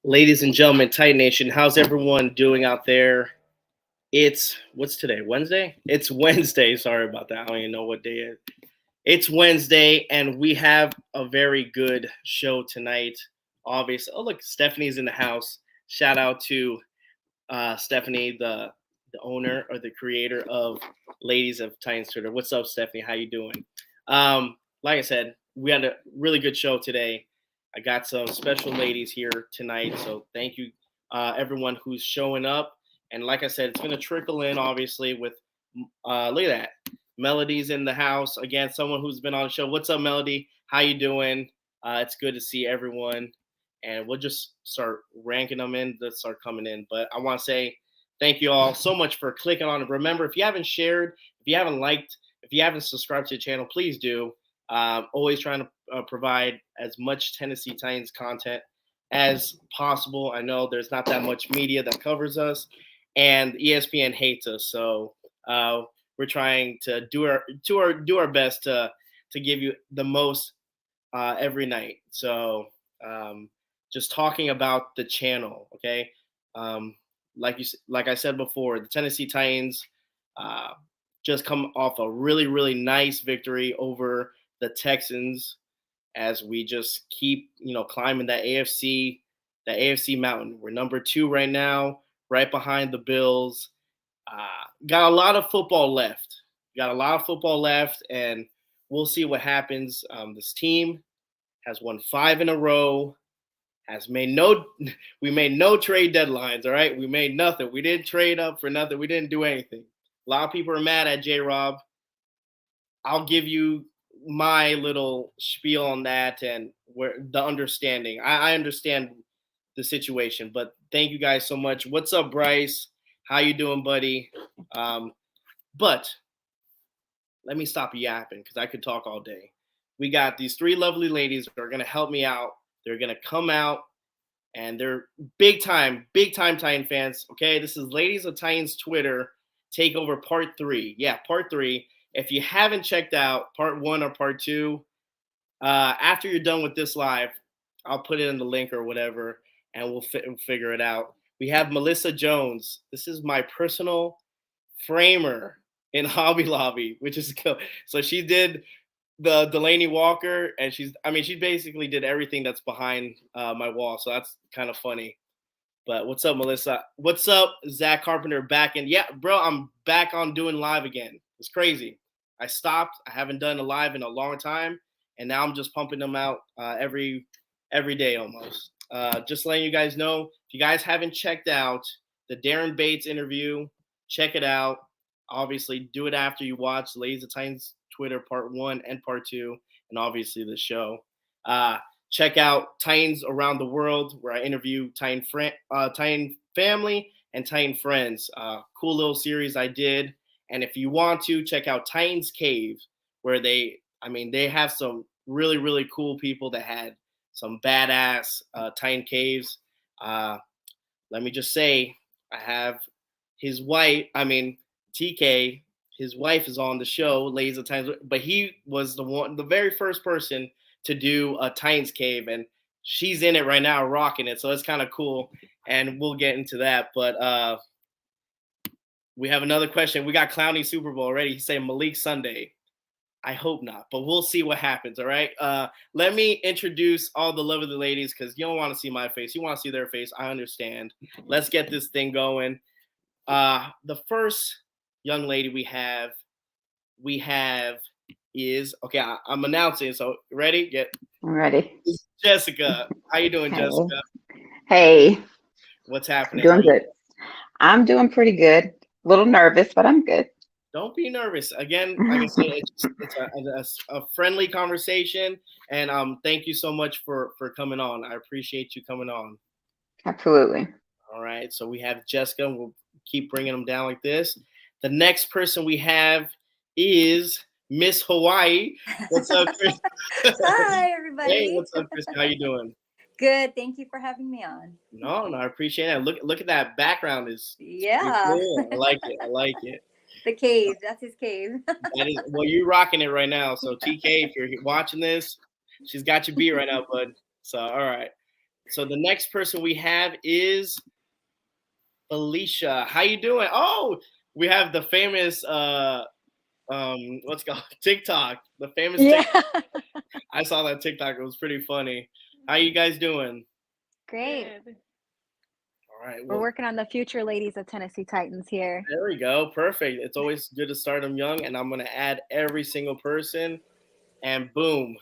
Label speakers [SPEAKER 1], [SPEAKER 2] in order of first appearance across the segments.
[SPEAKER 1] Ladies and gentlemen, Titan Nation, how's everyone doing out there? It's what's today? Wednesday? It's Wednesday. Sorry about that. I don't even know what day it is. It's Wednesday, and we have a very good show tonight. Obviously, oh look, Stephanie's in the house. Shout out to Stephanie, the owner or the creator of Ladies of Titans Twitter. What's up, Stephanie? How you doing? Like I said, we had a really good show today. I got some special ladies here tonight, so thank you, everyone who's showing up. And like I said, it's gonna trickle in, obviously, with look at that, Melody's in the house again. Someone who's been on the show. What's up, Melody? How you doing? It's good to see everyone, and we'll just start ranking them in that start coming in. But I want to say thank you all so much for clicking on it. Remember, if you haven't shared, if you haven't liked, if you haven't subscribed to the channel, please do. Always trying to provide as much Tennessee Titans content as possible. I know there's not that much media that covers us, and ESPN hates us, so we're trying to do our best to give you the most every night. So just talking about the channel, okay? Like I said before, the Tennessee Titans uh, just come off a really nice victory over the Texans as we just keep climbing that AFC mountain. We're number 2 right now, right behind the Bills. Got a lot of football left. And we'll see what happens. This team has won 5 in a row. We made no trade deadlines. All right, we made nothing. We didn't trade up for nothing. We didn't do anything. A lot of people are mad at J. Rob. I'll give you my little spiel on that and where the understanding. I understand the situation, but thank you guys so much. What's up, Bryce? How you doing, buddy? But let me stop yapping because I could talk all day. We got these 3 lovely ladies that are going to help me out. They're going to come out, and they're big time Titan fans. Okay, this is Ladies of Titans Twitter Takeover Part 3. Yeah, Part 3. If you haven't checked out Part 1 or Part 2, after you're done with this live, I'll put it in the link or whatever, and we'll figure it out. We have Melissa Jones. This is my personal framer in Hobby Lobby, which is cool. So she did the Delaney Walker, and she basically did everything that's behind my wall. So that's kind of funny. But what's up, Melissa? What's up, Zach Carpenter? Back in, yeah, bro. I'm back on doing live again. It's crazy. I stopped. I haven't done a live in a long time, and now I'm just pumping them out every day almost. Just letting you guys know, if you guys haven't checked out the Darren Bates interview, check it out. Obviously, do it after you watch Ladies of Titans Twitter Part 1 and Part 2, and obviously the show. Check out Titans Around the World, where I interview Titan family and Titan friends. Cool little series I did. And if you want to, check out Titans Cave, where they have some really cool people that had some badass Titan caves. Let me just say, I have his wife, TK, his wife is on the show, Ladies of Titans, but he was the very first person to do a Titans cave, and she's in it right now, rocking it. So it's kind of cool, and we'll get into that. But we have another question. We got Clowny Super Bowl already. He's saying Malik Sunday. I hope not, but we'll see what happens. All right. Let me introduce all the lovely ladies because you don't want to see my face. You want to see their face. I understand. Let's get this thing going. The first young lady we have is okay. I'm announcing. So ready?
[SPEAKER 2] I'm ready.
[SPEAKER 1] Jessica. How you doing,
[SPEAKER 2] Hey.
[SPEAKER 1] Jessica?
[SPEAKER 2] Hey.
[SPEAKER 1] What's happening?
[SPEAKER 2] Doing good. I'm doing pretty good. A little nervous, but I'm good.
[SPEAKER 1] Don't be nervous. Again, like I said, it's a friendly conversation, and thank you so much for coming on. I appreciate you coming on.
[SPEAKER 2] Absolutely.
[SPEAKER 1] All right, so we have Jessica. We'll keep bringing them down like this. The next person we have is Miss Hawaii. What's up, Chris?
[SPEAKER 3] Hi, everybody.
[SPEAKER 1] Hey, what's up, Chris? How you doing?
[SPEAKER 3] Good. Thank you for having me on.
[SPEAKER 1] No, I appreciate it. Look at that background.
[SPEAKER 3] Yeah.
[SPEAKER 1] Cool. I like it.
[SPEAKER 3] The cave. That's his cave.
[SPEAKER 1] That is, well, you're rocking it right now. So TK, if you're watching this, she's got you beat right now, bud. So all right. So the next person we have is Felicia. How you doing? Oh, we have the famous what's it called TikTok. The famous
[SPEAKER 4] Yeah.
[SPEAKER 1] TikTok. I saw that TikTok. It was pretty funny. How you guys doing?
[SPEAKER 4] Great.
[SPEAKER 5] Good.
[SPEAKER 1] All right.
[SPEAKER 4] We're
[SPEAKER 1] Well,
[SPEAKER 4] working on the future ladies of Tennessee Titans here.
[SPEAKER 1] there we go. Perfect. It's always good to start them young, and I'm gonna add every single person, and boom.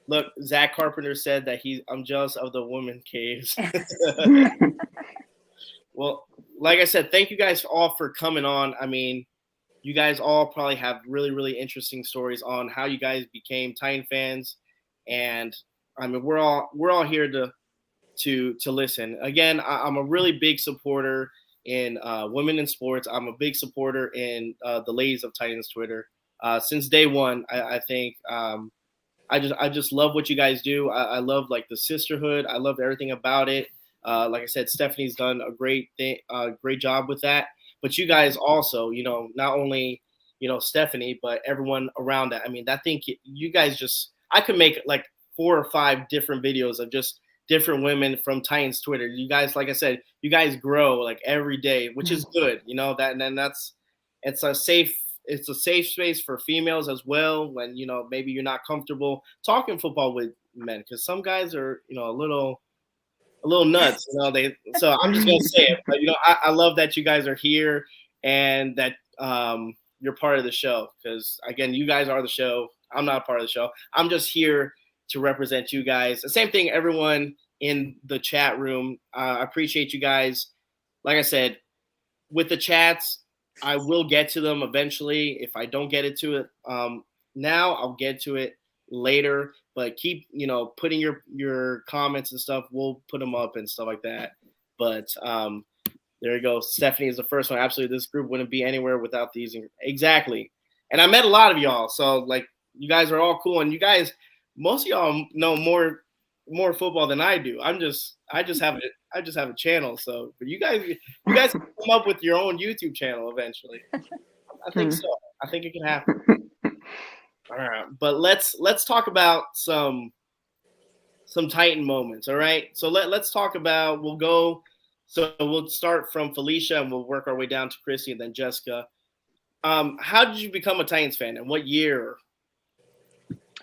[SPEAKER 1] Look, Zach Carpenter said that I'm jealous of the women caves. Well, like I said, thank you guys all for coming on. I mean, you guys all probably have really, really interesting stories on how you guys became Titan fans, and I mean, we're all here to listen. Again, I'm a really big supporter in women in sports. I'm a big supporter in the Ladies of Titans Twitter. Since day one, I think I just love what you guys do. I love like the sisterhood. I love everything about it. Like I said, Stephanie's done a great job with that. But you guys also, not only Stephanie, but everyone around that. I mean, that thing you guys I could make like 4 or 5 different videos of just different women from Titans Twitter. You guys, like I said, you guys grow like every day, which is good. That, and then it's a safe space for females as well when maybe you're not comfortable talking football with men, because some guys are a little nuts, so I'm just gonna say it, but I love that you guys are here and that you're part of the show, because again, you guys are the show. I'm not a part of the show. I'm just here to represent you guys. The same thing, everyone in the chat room. I appreciate you guys. Like I said, with the chats, I will get to them eventually. If I don't get it to it now, I'll get to it later. But keep putting your comments and stuff. We'll put them up and stuff like that. But there you go. Stephanie is the first one. Absolutely, this group wouldn't be anywhere without these. Exactly. And I met a lot of y'all. So like, you guys are all cool, and you guys, most of y'all know more football than I do. I just have a channel. So, but you guys can come up with your own YouTube channel eventually. I think so. I think it can happen. All right, but let's talk about some Titan moments. All right, so let's talk about. We'll start from Felicia and we'll work our way down to Christy and then Jessica. How did you become a Titans fan, and what year?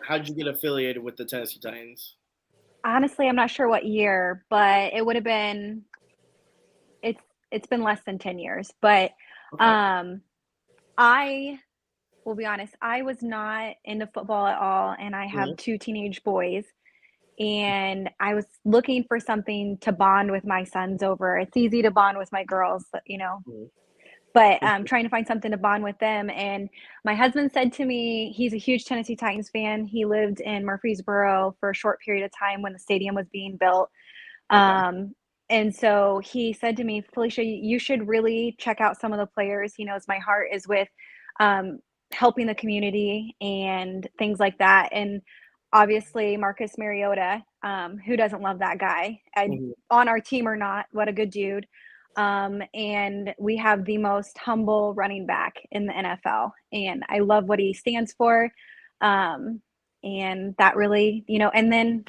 [SPEAKER 1] How did you get affiliated with the Tennessee Titans?
[SPEAKER 4] Honestly, I'm not sure what year, but it would have been it's been less than 10 years. But
[SPEAKER 1] Okay.
[SPEAKER 4] I will be honest, I was not into football at all, and I have 2 teenage boys, and I was looking for something to bond with my sons over. It's easy to bond with my girls, but trying to find something to bond with them. And my husband said to me, he's a huge Tennessee Titans fan. He lived in Murfreesboro for a short period of time when the stadium was being built. And so he said to me, Felicia, you should really check out some of the players. He knows my heart is with helping the community and things like that. And obviously Marcus Mariota, who doesn't love that guy, on our team or not, what a good dude. And we have the most humble running back in the NFL. And I love what he stands for. And that really, and then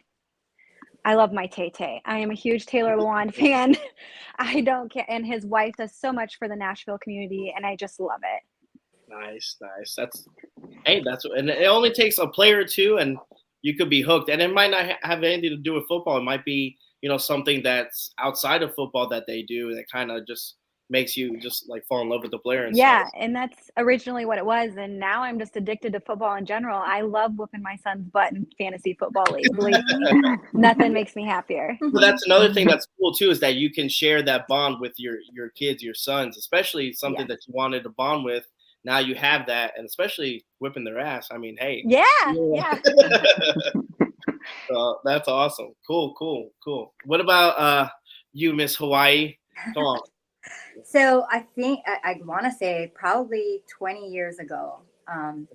[SPEAKER 4] I love my Tay-Tay. I am a huge Taylor Lewan fan. I don't care. And his wife does so much for the Nashville community, and I just love it.
[SPEAKER 1] Nice. And it only takes a player or two, and you could be hooked. And it might not have anything to do with football. It might be, something that's outside of football that they do that kind of just makes you just like fall in love with the player. And
[SPEAKER 4] yeah,
[SPEAKER 1] stuff.
[SPEAKER 4] And that's originally what it was. And now I'm just addicted to football in general. I love whooping my son's butt in fantasy football league. Believe me, nothing makes me happier.
[SPEAKER 1] Well, that's another thing that's cool too, is that you can share that bond with your kids, your sons, especially something that you wanted to bond with. Now you have that, and especially whipping their ass. I mean, hey.
[SPEAKER 4] Yeah.
[SPEAKER 1] So that's awesome. Cool. What about you, Miss Hawaii? Come on.
[SPEAKER 3] So I think I want to say probably 20 years ago. Thad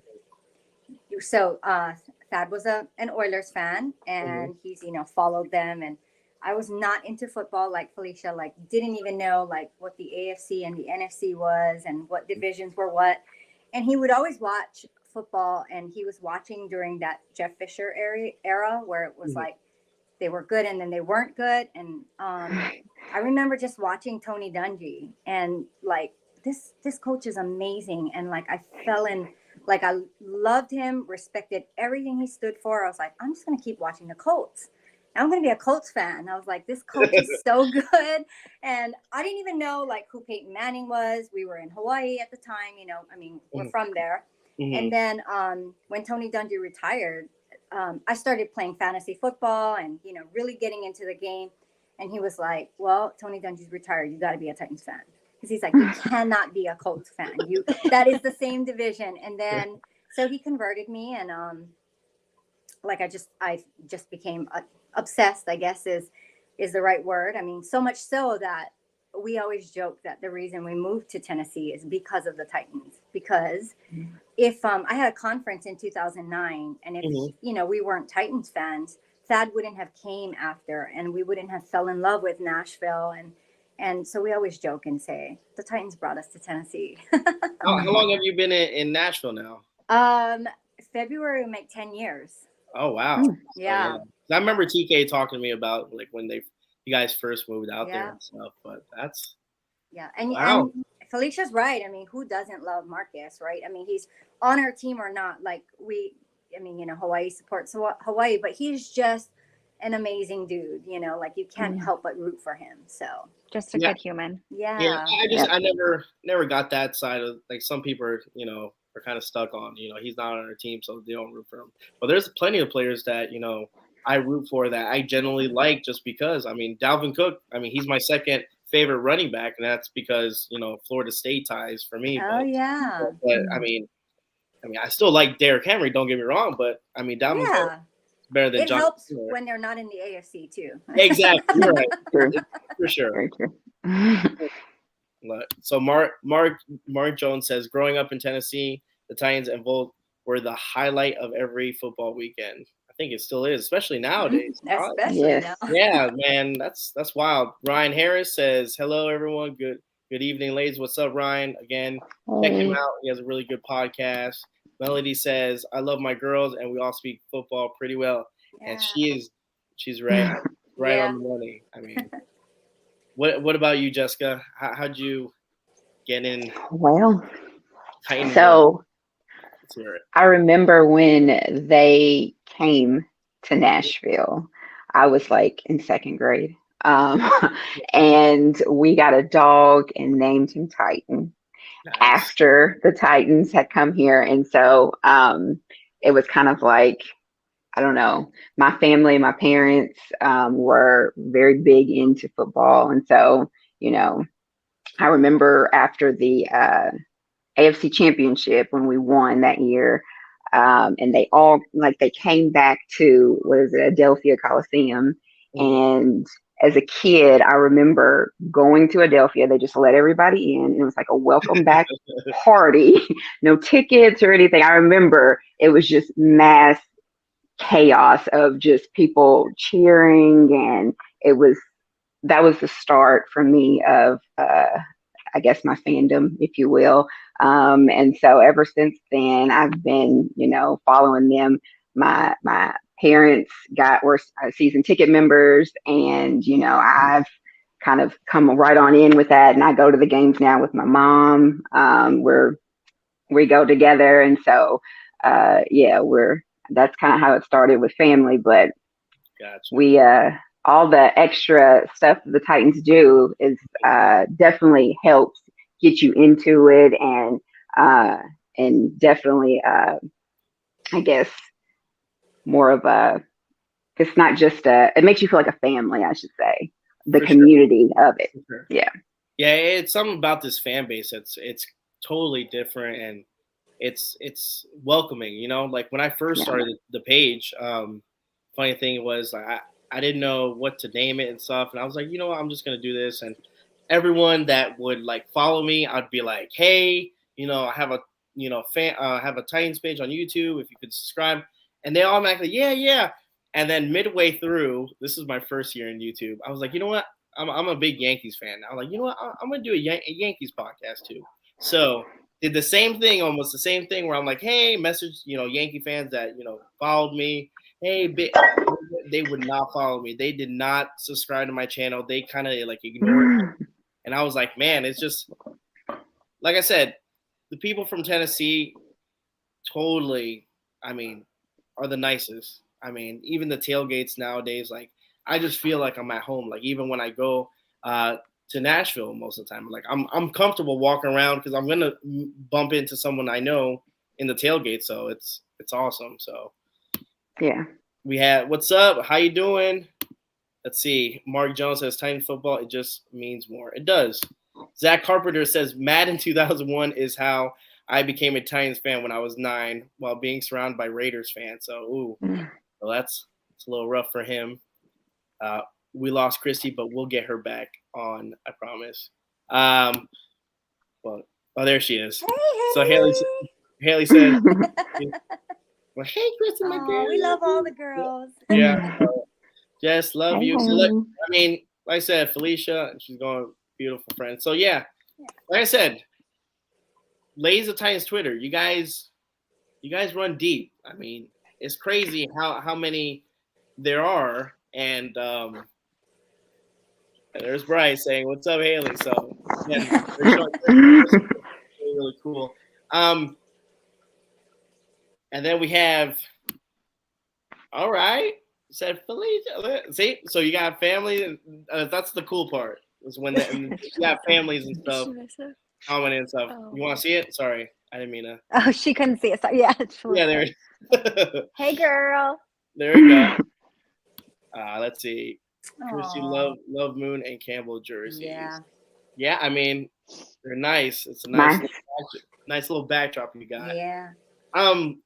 [SPEAKER 3] was an Oilers fan, and he's followed them, and I was not into football like Felicia, like didn't even know like what the AFC and the NFC was and what divisions were what. And he would always watch football, and he was watching during that Jeff Fisher era where it was like they were good and then they weren't good. And I remember just watching Tony Dungy and like this coach is amazing. And like I fell in, like I loved him, respected everything he stood for. I was like, I'm just gonna keep watching the Colts. I'm going to be a Colts fan. I was like, this coach is so good. And I didn't even know like who Peyton Manning was. We were in Hawaii at the time, you know, I mean, we're from there. And then when Tony Dungy retired, I started playing fantasy football and, you know, really getting into the game. And he was like, well, Tony Dungy's retired. You got to be a Titans fan. Because he's like, you cannot be a Colts fan. That is the same division. And then, so he converted me and like I just became obsessed, I guess is the right word. I mean, so much so that we always joke that the reason we moved to Tennessee is because of the Titans. Because if I had a conference in 2009, and if you know we weren't Titans fans, Thad wouldn't have came after, and we wouldn't have fell in love with Nashville, and so we always joke and say the Titans brought us to Tennessee.
[SPEAKER 1] How long have you been in Nashville now?
[SPEAKER 3] February will make 10 years.
[SPEAKER 1] Oh wow!
[SPEAKER 3] Yeah.
[SPEAKER 1] So, yeah. I remember TK talking to me about like when you guys first moved out there and stuff. But that's
[SPEAKER 3] and
[SPEAKER 1] wow.
[SPEAKER 3] And Felicia's right. I mean, who doesn't love Marcus, right? I mean, he's on our team or not. Like I mean, you know, Hawaii supports Hawaii, but he's just an amazing dude. You know, like you can't help but root for him. So
[SPEAKER 4] just a good human.
[SPEAKER 3] Yeah.
[SPEAKER 1] I never got that side of like some people are, you know, are kind of stuck on, you know, he's not on our team, so they don't root for him. But there's plenty of players that, you know, I root for that I generally like just because. I mean, Dalvin Cook, I mean, he's my second favorite running back, and that's because, you know, Florida State ties for me.
[SPEAKER 3] Oh, yeah.
[SPEAKER 1] But I mean, I still like Derrick Henry, don't get me wrong, but I mean, Dalvin Cook is better than John.
[SPEAKER 3] It helps when they're not in the AFC too.
[SPEAKER 1] Exactly. Right.
[SPEAKER 2] True.
[SPEAKER 1] For sure.
[SPEAKER 2] Very true.
[SPEAKER 1] So Mark Jones says, growing up in Tennessee, the Titans and Volt were the highlight of every football weekend. I think it still is, especially nowadays.
[SPEAKER 3] Especially now.
[SPEAKER 1] Yeah, man, that's wild. Ryan Harris says, hello, everyone. Good evening, ladies. What's up, Ryan? Again, check him out. He has a really good podcast. Melody says, I love my girls, and we all speak football pretty well. Yeah. And she's right on the money. I mean, what about you, Jessica? How'd you get in?
[SPEAKER 2] Well, so I remember when they came to Nashville, I was like in second grade. And we got a dog and named him Titan after the Titans had come here. And so it was kind of like, I don't know, my family, my parents were very big into football. And so, you know, I remember after the AFC Championship when we won that year, and they all they came back to Adelphia Coliseum. And as a kid, I remember going to Adelphia. They just let everybody in. It was like a welcome back party, no tickets or anything. I remember it was just mass chaos of just people cheering, and that was the start for me of I guess my fandom, if you will. And so ever since then, I've been, you know, following them. My parents were season ticket members, and, you know, I've kind of come right on in with that. And I go to the games now with my mom, we go together. And so, that's kind of how it started with family, but we, all the extra stuff the Titans do is definitely helps get you into it, and definitely I guess more of it's not just it makes you feel like a family, I should say, the community of it. Yeah
[SPEAKER 1] it's something about this fan base it's totally different, and it's welcoming, you know. Like when I first started the page, funny thing was I didn't know what to name it and stuff. And I was like, you know what, I'm just going to do this. And everyone that would like follow me, I'd be like, hey, you know, I have a, you know, have a Titans page on YouTube. If you could subscribe. And they automatically, yeah. And then midway through, this is my first year in YouTube, I was like, you know what, I'm a big Yankees fan. I'm like, you know what, I'm going to do a Yankees podcast too. So did almost the same thing where I'm like, hey, message, you know, Yankee fans that, you know, followed me. Hey, they would not follow me. They did not subscribe to my channel. They kind of like ignored me. And I was like, man, it's just like I said, the people from Tennessee totally, I mean, are the nicest. I mean, even the tailgates nowadays, like I just feel like I'm at home. Like even when I go to Nashville most of the time, like I'm comfortable walking around because I'm gonna bump into someone I know in the tailgate. So it's awesome. So
[SPEAKER 2] yeah.
[SPEAKER 1] we had what's up? How you doing? Let's see. Mark Jones says Titan football, it just means more. It does. Zach Carpenter says Madden 2001 is how I became a Titans fan when I was 9 while being surrounded by Raiders fans. So, well, that's a little rough for him. We lost Christy, but we'll get her back on, I promise. Well, oh, there she is.
[SPEAKER 3] Hey.
[SPEAKER 1] So Haley says, well, hey, Christy, my girl.
[SPEAKER 3] We love all the girls.
[SPEAKER 1] Yeah. Jess, love you. So look,
[SPEAKER 2] Hey.
[SPEAKER 1] I mean, like I said, Felicia, she's going beautiful friend. So yeah, like I said, Ladies of Titans Twitter, you guys run deep. I mean, it's crazy how many there are. And there's Bryce saying, "What's up, Haley?" So yeah, really cool. And then we have, all right. Said Felicia. See, so you got family. That's the cool part. Is when you got families and stuff, commenting and stuff.
[SPEAKER 4] Oh.
[SPEAKER 1] You want to see it? Sorry, I didn't mean to.
[SPEAKER 4] Oh, she couldn't see it. Sorry. Yeah,
[SPEAKER 1] Yeah, there.
[SPEAKER 4] Hey, girl.
[SPEAKER 1] There we go. Let's see. Christy
[SPEAKER 3] Aw.
[SPEAKER 1] Love Moon and Campbell jerseys.
[SPEAKER 3] Yeah.
[SPEAKER 1] Yeah, I mean, they're nice. It's a nice little backdrop you got.
[SPEAKER 3] Yeah.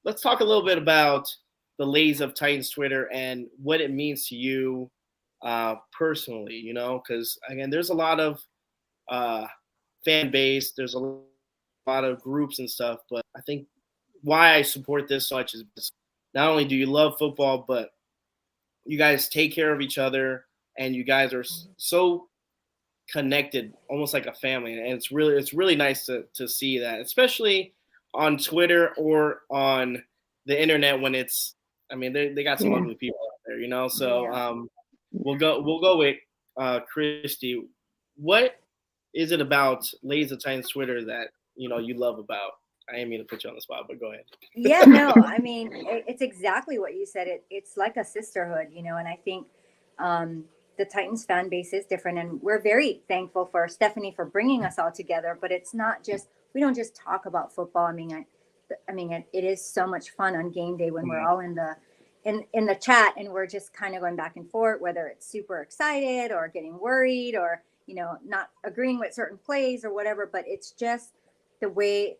[SPEAKER 1] Let's talk a little bit about the Ladies of Titans Twitter and what it means to you personally, you know, because again, there's a lot of fan base, there's a lot of groups and stuff, but I think why I support this so much is not only do you love football, but you guys take care of each other and you guys are so connected, almost like a family, and it's really nice to see that, especially on Twitter or on the internet when it's, I mean, they got some ugly people out there, you know. So we'll go with Christy. What is it about Ladies of Titans Twitter that you love about? I didn't mean to put you on the spot, but go ahead.
[SPEAKER 3] Yeah, no, I mean, it's exactly what you said. It's like a sisterhood, you know, and I think the Titans fan base is different, and we're very thankful for Stephanie for bringing us all together. But it's not just, we don't just talk about football. I mean, it is so much fun on game day when we're all in the chat and we're just kind of going back and forth, whether it's super excited or getting worried or, you know, not agreeing with certain plays or whatever. But it's just the way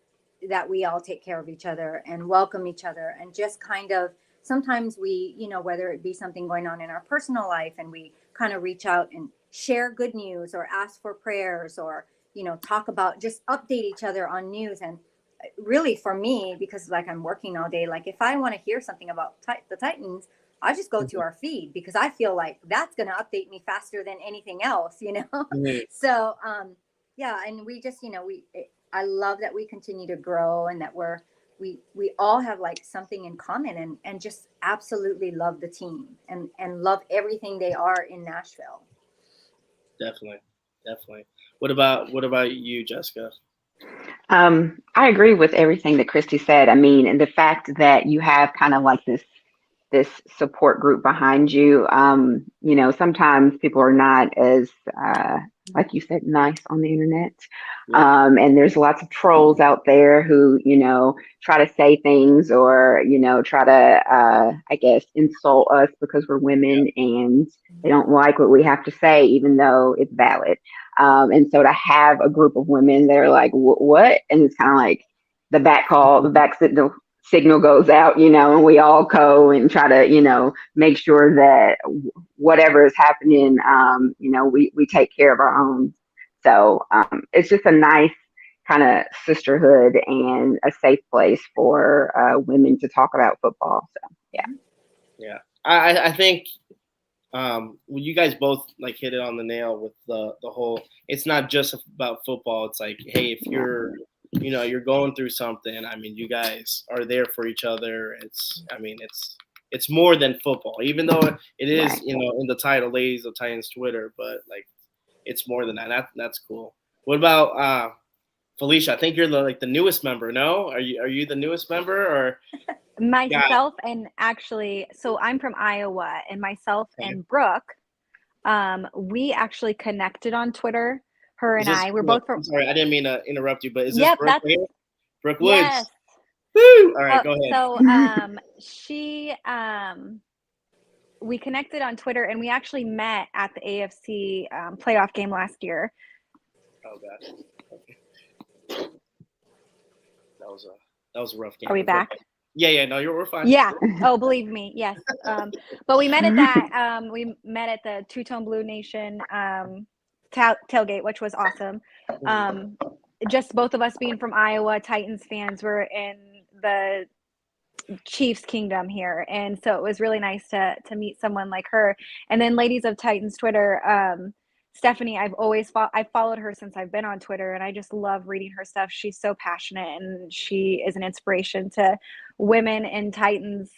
[SPEAKER 3] that we all take care of each other and welcome each other, and just kind of, sometimes we, you know, whether it be something going on in our personal life and we kind of reach out and share good news or ask for prayers or, you know, talk about, just update each other on news. And really for me, because like I'm working all day, like if I want to hear something about the Titans, I just go to our feed because I feel like that's going to update me faster than anything else, you know? So, yeah. And we just, you know, I love that we continue to grow and that we all have like something in common and just absolutely love the team and love everything they are in Nashville.
[SPEAKER 1] Definitely. What about you, Jessica?
[SPEAKER 2] I agree with everything that Christy said. I mean, and the fact that you have kind of like this support group behind you. You know, sometimes people are not as like you said, nice on the internet. And there's lots of trolls out there who, you know, try to say things or, you know, try to, I guess, insult us because we're women and they don't like what we have to say, even though it's valid. And so to have a group of women that are like, what? And it's kind of like the back signal goes out, you know, and we all go and try to, you know, make sure that whatever is happening, you know, we take care of our own. So it's just a nice kind of sisterhood and a safe place for women to talk about football. So, yeah.
[SPEAKER 1] Yeah. I think well, you guys both like hit it on the nail with the whole, it's not just about football. It's like, hey, if you're, you know, you're going through something, I mean, you guys are there for each other. It's it's more than football, even though it is,
[SPEAKER 2] Right.
[SPEAKER 1] in the title, Ladies of Titans Twitter, but like it's more than that. That's cool. What about Felicia? I think you're the newest member. No, are you the newest member or?
[SPEAKER 4] Myself and actually, so I'm from Iowa, and myself
[SPEAKER 1] Okay.
[SPEAKER 4] and Brooke, we actually connected on Twitter. Her
[SPEAKER 1] Is
[SPEAKER 4] and
[SPEAKER 1] this
[SPEAKER 4] I, we're
[SPEAKER 1] Brooke?
[SPEAKER 4] both from.
[SPEAKER 1] I'm sorry, I didn't mean to interrupt you, but is this
[SPEAKER 4] Yep,
[SPEAKER 1] Brooke
[SPEAKER 4] that's
[SPEAKER 1] right here? Brooke
[SPEAKER 4] yes.
[SPEAKER 1] Woods. Woo! All right, go ahead.
[SPEAKER 4] So she we connected on Twitter, and we actually met at the AFC playoff game last year.
[SPEAKER 1] Oh gosh. Okay. That was a rough game.
[SPEAKER 4] Are we back?
[SPEAKER 1] Yeah. No, we're fine.
[SPEAKER 4] Yeah. Oh, believe me, yes. But we met at the Two Tone Blue Nation tailgate, which was awesome. Just both of us being from Iowa, Titans fans, were in the Chiefs kingdom here, and so it was really nice to meet someone like her. And then Ladies of Titans Twitter, Stephanie, I've followed her since I've been on Twitter, and I just love reading her stuff. She's so passionate, and she is an inspiration to women in Titans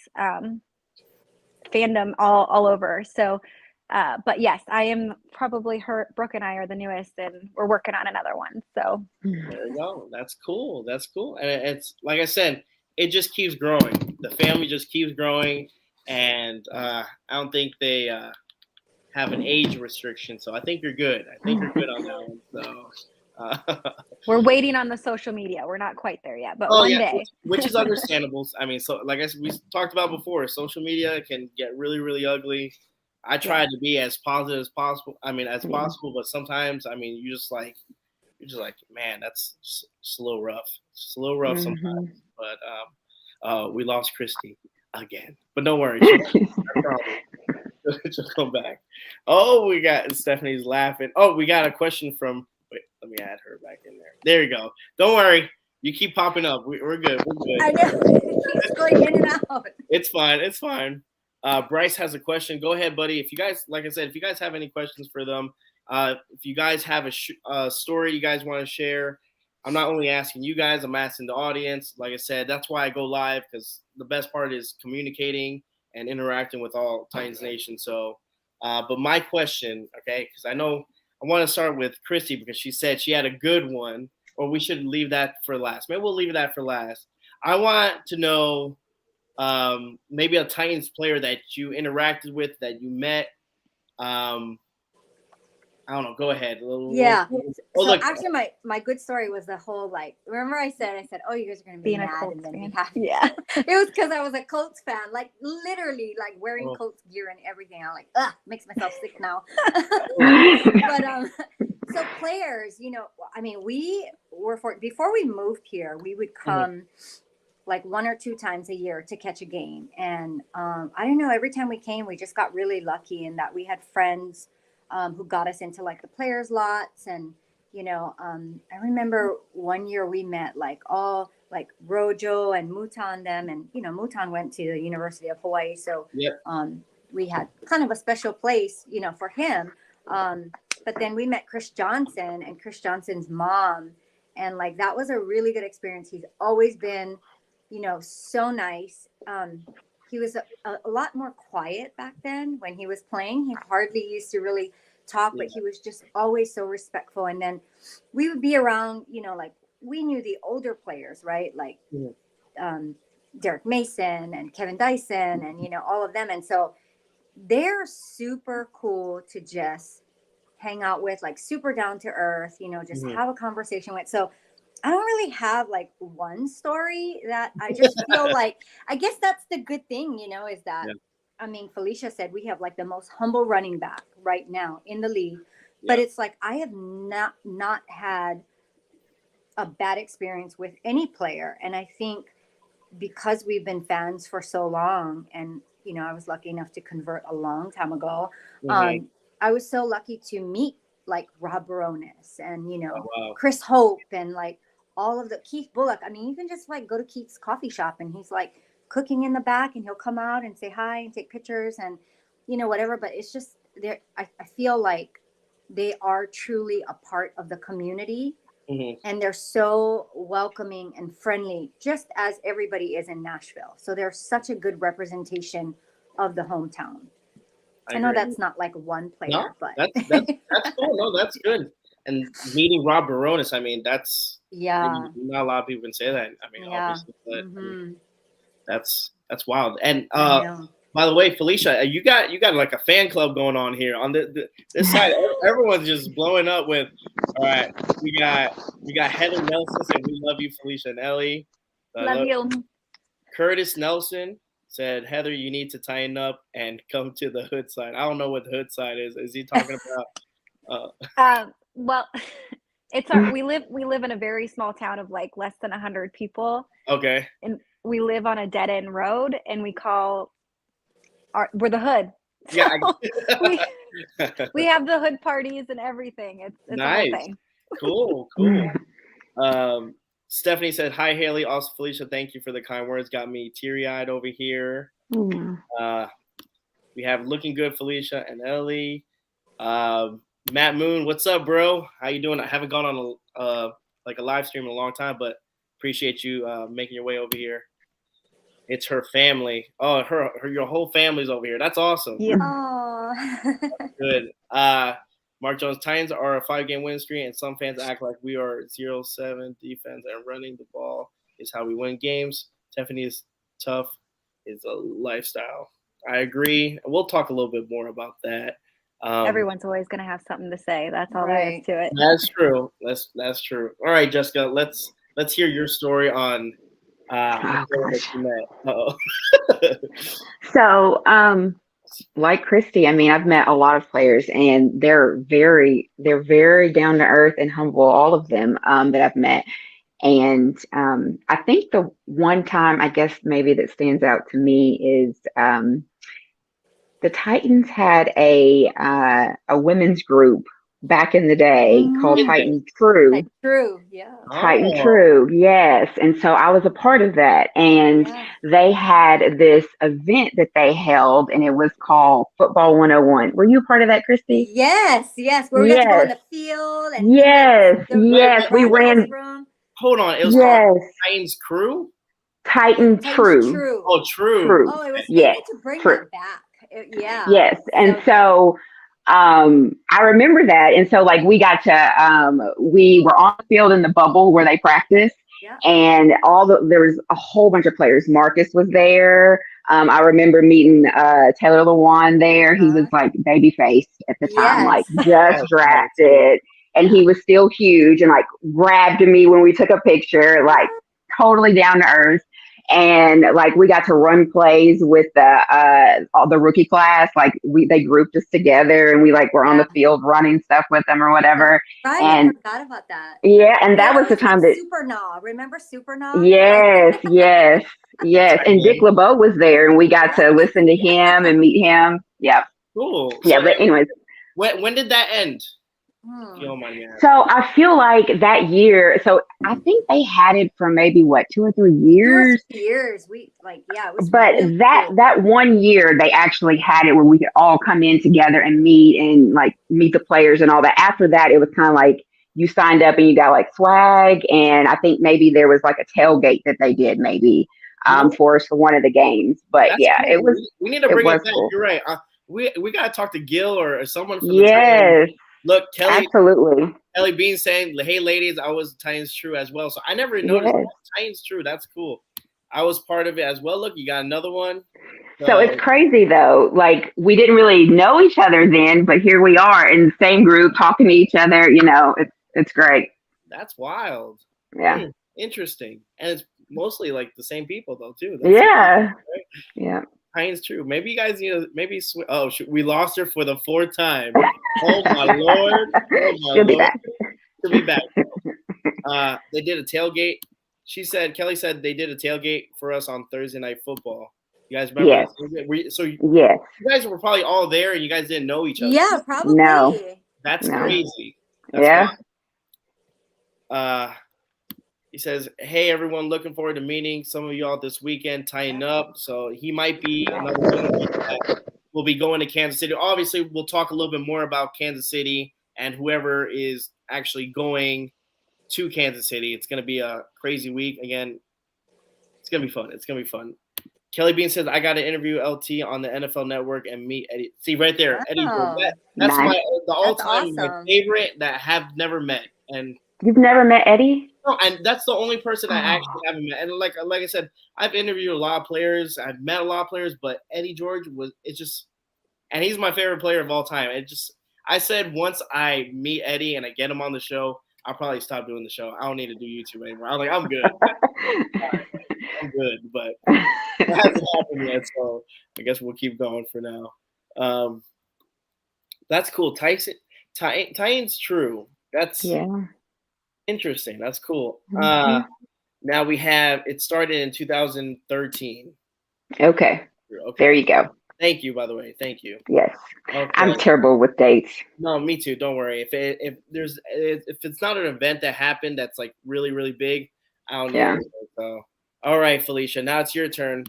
[SPEAKER 4] fandom all over. So but yes, I am probably Brooke and I are the newest, and we're working on another one. So
[SPEAKER 1] There you go. That's cool. That's cool. And it's like I said, it just keeps growing. The family just keeps growing, and I don't think they have an age restriction. So I think you're good. I think you're good on that one. So.
[SPEAKER 4] We're waiting on the social media. We're not quite there yet, but
[SPEAKER 1] Oh
[SPEAKER 4] one
[SPEAKER 1] yeah,
[SPEAKER 4] day.
[SPEAKER 1] which is understandable. I mean, so like we talked about before, social media can get really, really ugly. I try to be as positive as possible. I mean, as possible, but sometimes, I mean, you're just like, man, that's just a little rough. It's a little rough sometimes. But we lost Christy again. But don't worry, she'll come back. Oh, we got Stephanie's laughing. Oh, we got a question from. Wait, let me add her back in there. There you go. Don't worry. You keep popping up. We're good. We're good.
[SPEAKER 3] I know. It keeps going in and out.
[SPEAKER 1] It's fine. It's fine. Bryce has a question. Go ahead, buddy. If you guys, like I said, if you guys have any questions for them, if you guys have a story you guys want to share, I'm not only asking you guys, I'm asking the audience. Like I said, that's why I go live, because the best part is communicating and interacting with all Titans Nation. So, but my question, okay, because I know I want to start with Christy because she said she had a good one, or we should leave that for last. Maybe we'll leave that for last. I want to know maybe a Titans player that you interacted with, that you met. I don't know. Go ahead.
[SPEAKER 3] Yeah. So
[SPEAKER 1] Look.
[SPEAKER 3] actually, my good story was the whole, like, remember I said, oh, you guys are going to be
[SPEAKER 4] Being a
[SPEAKER 3] mad
[SPEAKER 4] Colts
[SPEAKER 3] and then
[SPEAKER 4] fan.
[SPEAKER 3] be happy.
[SPEAKER 4] Yeah.
[SPEAKER 3] It was because I was a Colts fan, like literally like wearing Colts gear and everything. I'm like, makes myself sick now. But so players, I mean, we were before we moved here, we would come like 1 or 2 times a year to catch a game. And I don't know, every time we came, we just got really lucky in that we had friends who got us into like the players lots. And, I remember one year we met like all like Rojo and Mutan them. And, Mutan went to the University of Hawaii. So we had kind of a special place, for him. But then we met Chris Johnson and Chris Johnson's mom. And like, that was a really good experience. He's always been, so nice. He was a lot more quiet back then when he was playing. He hardly used to really talk, but he was just always so respectful. And then we would be around, like we knew the older players, right? Like Derek Mason and Kevin Dyson and, all of them. And so they're super cool to just hang out with, like super down to earth, just have a conversation with. So I don't really have like one story that I just feel like, I guess that's the good thing, is that, I mean, Felicia said we have like the most humble running back right now in the league, but it's like, I have not had a bad experience with any player. And I think because we've been fans for so long, and, I was lucky enough to convert a long time ago. I was so lucky to meet like Rob Baronis and, Chris Hope and like all of the Keith Bullock. I mean, you can just like go to Keith's coffee shop and he's like cooking in the back and he'll come out and say hi and take pictures and, whatever. But it's just there. I feel like they are truly a part of the community. and they're so welcoming and friendly, just as everybody is in Nashville. So they're such a good representation of the hometown. I know that's not like one player,
[SPEAKER 1] no,
[SPEAKER 3] but
[SPEAKER 1] that's cool. No, that's good. And meeting Rob Baronis, I mean, that's not a lot of people can say that. I mean, obviously, but I mean, that's wild. And by the way, Felicia, you got like a fan club going on here on this side. Everyone's just blowing up with. All right, we got Heather Nelson saying we love you, Felicia and Ellie.
[SPEAKER 4] Love you.
[SPEAKER 1] Curtis Nelson said, Heather, you need to tighten up and come to the hood side. I don't know what the hood side is. Is he talking about?
[SPEAKER 4] Well, we live in a very small town of like less than 100 people.
[SPEAKER 1] Okay.
[SPEAKER 4] And we live on a dead end road, and we're the hood. So
[SPEAKER 1] yeah.
[SPEAKER 4] we have the hood parties and everything. It's
[SPEAKER 1] nice.
[SPEAKER 4] A whole thing.
[SPEAKER 1] Cool. Stephanie said, hi, Haley. Also, Felicia, thank you for the kind words. Got me teary-eyed over here. We have looking good, Felicia and Ellie. Matt Moon, what's up, bro? How you doing? I haven't gone on a live stream in a long time, but appreciate you making your way over here. It's her family. Oh, your whole family's over here. That's awesome.
[SPEAKER 4] Yeah.
[SPEAKER 3] That's
[SPEAKER 1] good. Mark Jones, Titans are a 5-game win streak, and some fans act like we are 0-7 defense and running the ball is how we win games. Tiffany is tough. Is a lifestyle. I agree. We'll talk a little bit more about that.
[SPEAKER 4] Everyone's always going to have something to say. That's all there is to it.
[SPEAKER 1] That's true. That's true. All right, Jessica, let's hear your story on
[SPEAKER 2] So, like Christy, I mean, I've met a lot of players, and they're very down to earth and humble, all of them that I've met. And I think the one time, I guess maybe that stands out to me is the Titans had a women's group back in the day called Titan True.
[SPEAKER 3] Titan True, yeah.
[SPEAKER 2] Titan True, yes. And so I was a part of that. And they had this event that they held, and it was called Football 101. Were you a part of that, Christy?
[SPEAKER 3] Yes. Where we got to go on the field. And
[SPEAKER 2] we ran.
[SPEAKER 1] Hold on. It was called Titans Crew?
[SPEAKER 2] Titan True.
[SPEAKER 1] Oh, True.
[SPEAKER 3] Oh, it was able to bring that back.
[SPEAKER 2] Yes. And so I remember that. And so like we got to we were on the field in the bubble where they practiced, and there was a whole bunch of players. Marcus was there. I remember meeting Taylor Lewan there. He was like baby faced at the time, like just drafted, and he was still huge and like grabbed me when we took a picture, like totally down to earth. And like we got to run plays with all the rookie class. Like they grouped us together, and we like were on the field running stuff with them or whatever.
[SPEAKER 3] Right,
[SPEAKER 2] and
[SPEAKER 3] I forgot about that.
[SPEAKER 2] Yeah, and that was the time that
[SPEAKER 3] Super Naw. Remember Super Naw?
[SPEAKER 2] Yes. And Dick LeBeau was there, and we got to listen to him and meet him. Yeah.
[SPEAKER 1] Cool.
[SPEAKER 2] Yeah, but anyways.
[SPEAKER 1] When did that end?
[SPEAKER 2] So I feel like that year, so I think they had it for maybe 2 or 3 years.
[SPEAKER 3] 2 years. It was
[SPEAKER 2] but
[SPEAKER 3] really
[SPEAKER 2] that
[SPEAKER 3] cool.
[SPEAKER 2] that 1 year they actually had it where we could all come in together and meet the players and all that. After that, it was kind of like you signed up and you got like swag, and I think maybe there was like a tailgate that they did maybe for us for one of the games. But
[SPEAKER 1] that's
[SPEAKER 2] yeah,
[SPEAKER 1] cool.
[SPEAKER 2] it was.
[SPEAKER 1] We need to bring it back.
[SPEAKER 2] Cool.
[SPEAKER 1] You're right. We gotta talk to Gil or someone from the Titans. Look, Kelly.
[SPEAKER 2] Absolutely.
[SPEAKER 1] Kelly Bean saying, "Hey, ladies, I was Titans True as well." So I never noticed Titans True. That's cool. I was part of it as well. Look, you got another one.
[SPEAKER 2] So it's crazy though. Like we didn't really know each other then, but here we are in the same group talking to each other. You know, it's great.
[SPEAKER 1] That's wild.
[SPEAKER 2] Yeah.
[SPEAKER 1] Interesting. And it's mostly like the same people though too.
[SPEAKER 2] That's right? Yeah.
[SPEAKER 1] Titans True. Maybe you guys need to we lost her for the 4th time. Oh my Lord.
[SPEAKER 2] She'll be back.
[SPEAKER 1] She'll be back. They did a tailgate. Kelly said they did a tailgate for us on Thursday Night Football. You guys remember?
[SPEAKER 2] Yes.
[SPEAKER 1] You guys were probably all there and you guys didn't know each other.
[SPEAKER 3] Yeah, probably.
[SPEAKER 2] No.
[SPEAKER 1] That's crazy. That's wild. He says, hey, everyone, looking forward to meeting some of y'all this weekend, tying up. So he might be another one that will be going to Kansas City. Obviously, we'll talk a little bit more about Kansas City and whoever is actually going to Kansas City. It's going to be a crazy week again. It's going to be fun. It's going to be fun. Kelly Bean says, I got to interview LT on the NFL Network and meet Eddie. See, right there, Eddie. That's
[SPEAKER 2] Nice.
[SPEAKER 1] the all-time
[SPEAKER 3] awesome.
[SPEAKER 1] my favorite that I have never met. And
[SPEAKER 2] You've never met Eddie?
[SPEAKER 1] no, and that's the only person I actually haven't met. And like I said, I've interviewed a lot of players. I've met a lot of players, but Eddie George and he's my favorite player of all time. I said once I meet Eddie and I get him on the show, I'll probably stop doing the show. I don't need to do YouTube anymore. I'm like, I'm good. I'm good, but it hasn't happened yet, so I guess we'll keep going for now. That's cool. Titans true. That's interesting. That's cool. Now we have it started in 2013.
[SPEAKER 2] Okay. There you go.
[SPEAKER 1] Thank you, by the way. Thank you.
[SPEAKER 2] Yes.
[SPEAKER 1] Okay.
[SPEAKER 2] I'm terrible with dates.
[SPEAKER 1] No, me too. Don't worry. If it's not an event that happened that's like really, really big, I don't know.
[SPEAKER 2] Yeah.
[SPEAKER 1] So, all right, Felicia. Now it's your turn.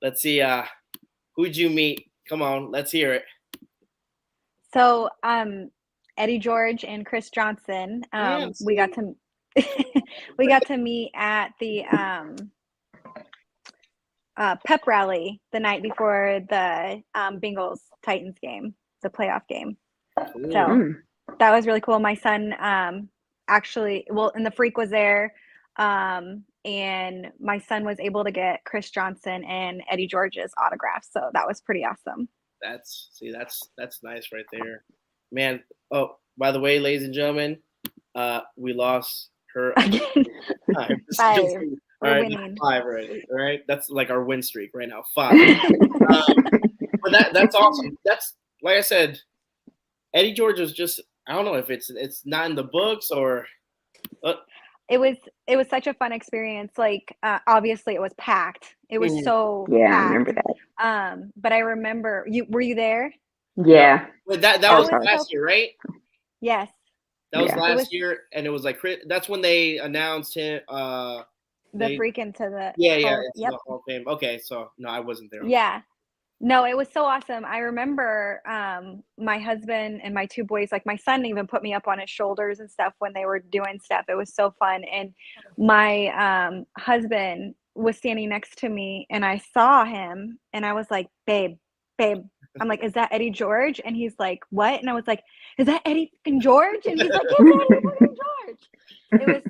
[SPEAKER 1] Let's see. Who'd you meet? Come on, let's hear it.
[SPEAKER 4] So, Eddie George and Chris Johnson. We got to meet at the pep rally the night before the Bengals Titans game, the playoff game. So that was really cool. My son and the Freak was there, and my son was able to get Chris Johnson and Eddie George's autograph. So that was pretty awesome.
[SPEAKER 1] That's nice right there, man. Oh, by the way, ladies and gentlemen, we lost her
[SPEAKER 4] Again. 5.
[SPEAKER 1] All right,
[SPEAKER 4] winning.
[SPEAKER 1] 5 already. All right, that's like our win streak right now. 5. But that's awesome. That's like I said, Eddie George was just, I don't know if it's not in the books or.
[SPEAKER 4] It was such a fun experience. Like obviously it was packed. It was so packed.
[SPEAKER 2] I remember that.
[SPEAKER 4] But I remember were you there?
[SPEAKER 2] Yeah.
[SPEAKER 1] But that was last year, right?
[SPEAKER 4] Yes.
[SPEAKER 1] That was last year, and it was like that's when they announced him.
[SPEAKER 4] The Freak into the
[SPEAKER 1] the Hall of Fame. Okay, so no, I wasn't there.
[SPEAKER 4] Yeah, no, it was so awesome. I remember my husband and my 2 boys, like my son even put me up on his shoulders and stuff when they were doing stuff. It was so fun, and my husband was standing next to me, and I saw him, and I was like, babe. I'm like, is that Eddie George? And he's like, what? And I was like, is that Eddie and George? And he's like, yes, Eddie and George. It was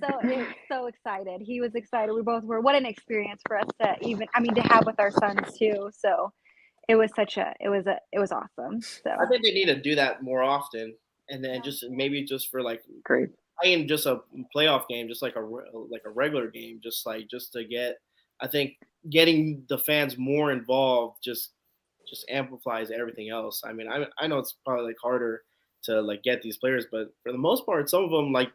[SPEAKER 4] so excited. He was excited. We both were. What an experience for us to have with our sons too. So it was awesome. So
[SPEAKER 1] I think they need to do that more often, and then maybe for like playing just a playoff game, just like a regular game, just to get. I think getting the fans more involved just amplifies everything else. I mean, I know it's probably like harder to like get these players, but for the most part, some of them, like,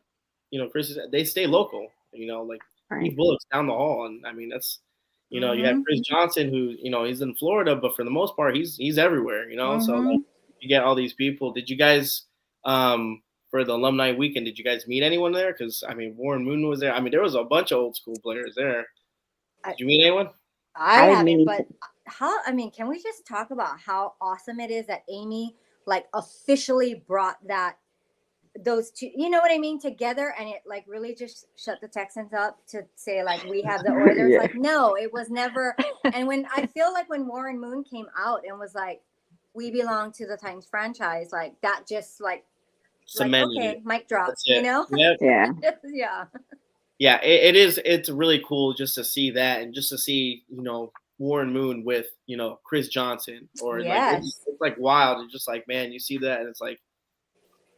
[SPEAKER 1] you know, Chris, they stay local. You know, like Steve Bullock's down the hall, and I mean that's, you know, you have Chris Johnson who, you know, he's in Florida, but for the most part, he's everywhere. You know, so like, you get all these people. Did you guys for the alumni weekend? Did you guys meet anyone there? Because I mean, Warren Moon was there. I mean, there was a bunch of old school players there. Did you meet anyone?
[SPEAKER 3] I haven't, but can we just talk about how awesome it is that Amy like officially brought those two, you know what I mean, together, and it like really just shut the Texans up to say like we have the Oilers. Like no, it was never. And when I feel like when Warren Moon came out and was like, we belong to the Titans franchise, like that just like okay, mic drop, you know?
[SPEAKER 1] Yep.
[SPEAKER 3] Yeah.
[SPEAKER 1] It's really cool just to see that, and just to see, you know, Warren Moon with, you know, Chris Johnson, or like it's like wild. It's just like, man, you see that and it's like,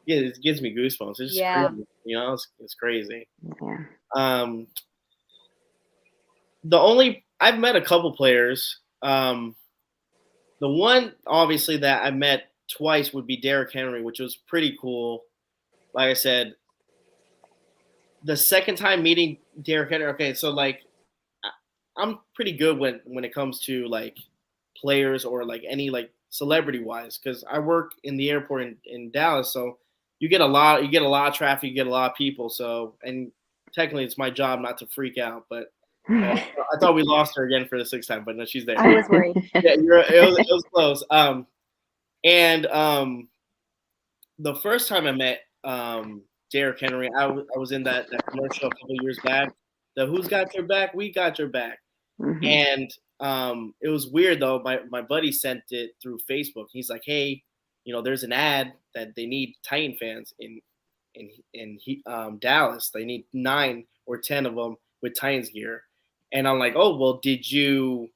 [SPEAKER 1] yeah, it gives me goosebumps. It's just crazy, you know, it's crazy.
[SPEAKER 2] Yeah.
[SPEAKER 1] I've met a couple players. The one obviously that I met twice would be Derrick Henry, which was pretty cool. Like I said, the second time meeting Derrick Henry, okay, so like I'm pretty good when it comes to like players or like any like celebrity wise, because I work in the airport in Dallas, so you get a lot of traffic, you get a lot of people. So, and technically it's my job not to freak out, but I thought we lost her again for the 6th time, but no, she's there.
[SPEAKER 4] I was worried.
[SPEAKER 1] Yeah, it was close. And the first time I met Derrick Henry. I was in that commercial a couple years back. The "Who's got your back? We got your back."
[SPEAKER 2] Mm-hmm.
[SPEAKER 1] And it was weird though. My buddy sent it through Facebook. He's like, "Hey, there's an ad that they need Titan fans in Dallas. They need 9 or 10 of them with Titans gear." And I'm like, "Oh, well, did you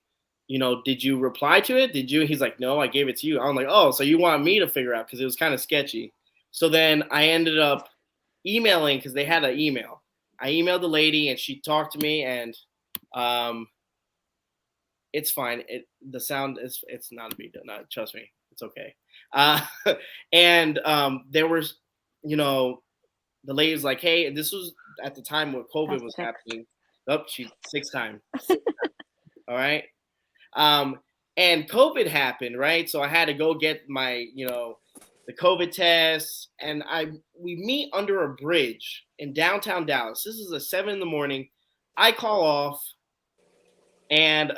[SPEAKER 1] reply to it? Did you?" He's like, "No, I gave it to you." I'm like, "Oh, so you want me to figure out?" Because it was kind of sketchy. So then I ended up emailing because they had an email. I emailed the lady and she talked to me, and it's fine. The sound it's not a big deal. No, trust me, it's okay. And there was, the lady's like, "Hey," this was at the time when COVID was happening. Oh, she's 6 times. All right. And COVID happened, right? So I had to go get my, the COVID test, and we meet under a bridge in downtown Dallas. This is 7 a.m. I call off, and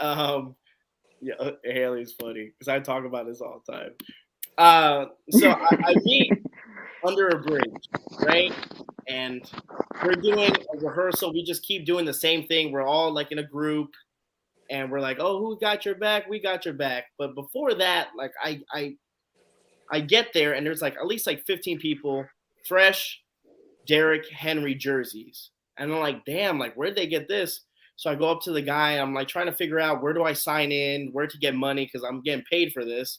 [SPEAKER 1] yeah, Haley's funny because I talk about this all the time. So I meet under a bridge, right? And we're doing a rehearsal. We just keep doing the same thing. We're all like in a group, and we're like, "Oh, who got your back? We got your back." But before that, like I get there, and there's like at least like 15 people, fresh Derrick Henry jerseys, and I'm like, "Damn, like where'd they get this?" So I go up to the guy. I'm like trying to figure out where do I sign in, where to get money because I'm getting paid for this.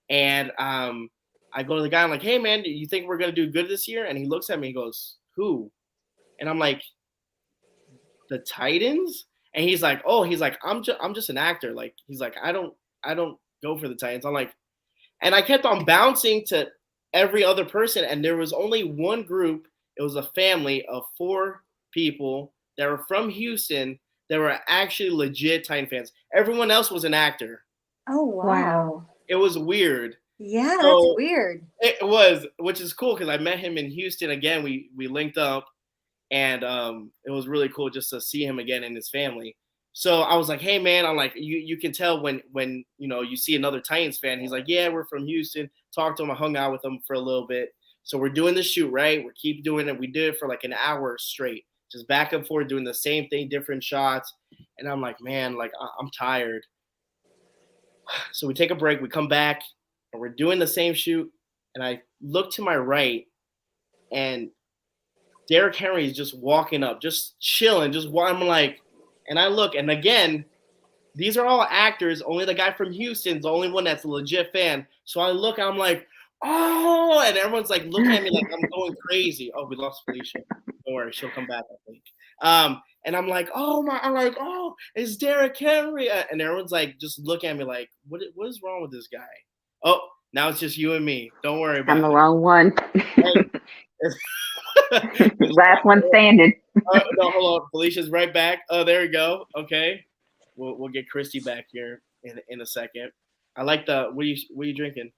[SPEAKER 1] And I go to the guy. I'm like, "Hey man, do you think we're gonna do good this year?" And he looks at me. He goes, "Who?" And I'm like, "The Titans." And he's like, "Oh," he's like, I'm just an actor." Like he's like, I don't go for the Titans." I'm like, and I kept on bouncing to every other person, and there was only one group. It was a family of 4 people that were from Houston that were actually legit Titan fans. Everyone else was an actor.
[SPEAKER 3] Oh wow.
[SPEAKER 1] It was weird.
[SPEAKER 3] Yeah,
[SPEAKER 1] So
[SPEAKER 3] that's weird.
[SPEAKER 1] It was, which is cool because I met him in Houston again. We linked up, and it was really cool just to see him again and his family. So I was like, "Hey man," I'm like, you can tell when you see another Titans fan. He's like, "Yeah, we're from Houston." Talked to him. I hung out with him for a little bit. So we're doing the shoot, right? We keep doing it. We did it for like an hour straight, just back and forth, doing the same thing, different shots. And I'm like, man, like I'm tired. So we take a break. We come back, and we're doing the same shoot. And I look to my right, and Derrick Henry is just walking up, just chilling, I'm like, and I look, and again, these are all actors. Only the guy from Houston's the only one that's a legit fan. So I look, I'm like, "Oh," and everyone's like looking at me like I'm going crazy. Oh, we lost Felicia. Don't worry, she'll come back, I think. And I'm like, "Oh my," I'm like, "Oh, it's Derrick Henry," and everyone's like just looking at me like, what is wrong with this guy? Oh, now it's just you and me. Don't worry about it.
[SPEAKER 2] I'm the wrong one.
[SPEAKER 1] Hey.
[SPEAKER 2] Last one standing.
[SPEAKER 1] No, hold on. Felicia's right back. Oh, there we go. Okay, we'll get Christy back here in a second. I like the. What are you drinking?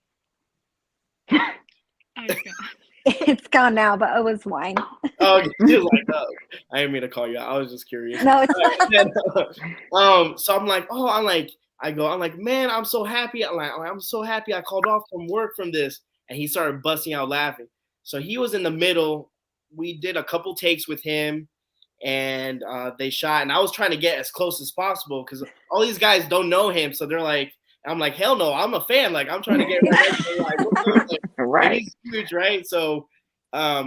[SPEAKER 4] It's gone now, but it was wine.
[SPEAKER 1] Oh, you're like, oh, I didn't mean to call you out. I was just curious.
[SPEAKER 4] No, it's
[SPEAKER 1] So I'm like, I'm like, "Man, I'm so happy. I'm so happy I called off from work from this." And he started busting out laughing. So he was in the middle. We did a couple takes with him, and they shot. And I was trying to get as close as possible because all these guys don't know him. So they're like, I'm like, "Hell no, I'm a fan. Like, I'm trying to get right next to him, like, what's up?" Like,
[SPEAKER 2] Right.
[SPEAKER 1] and he's huge, right? So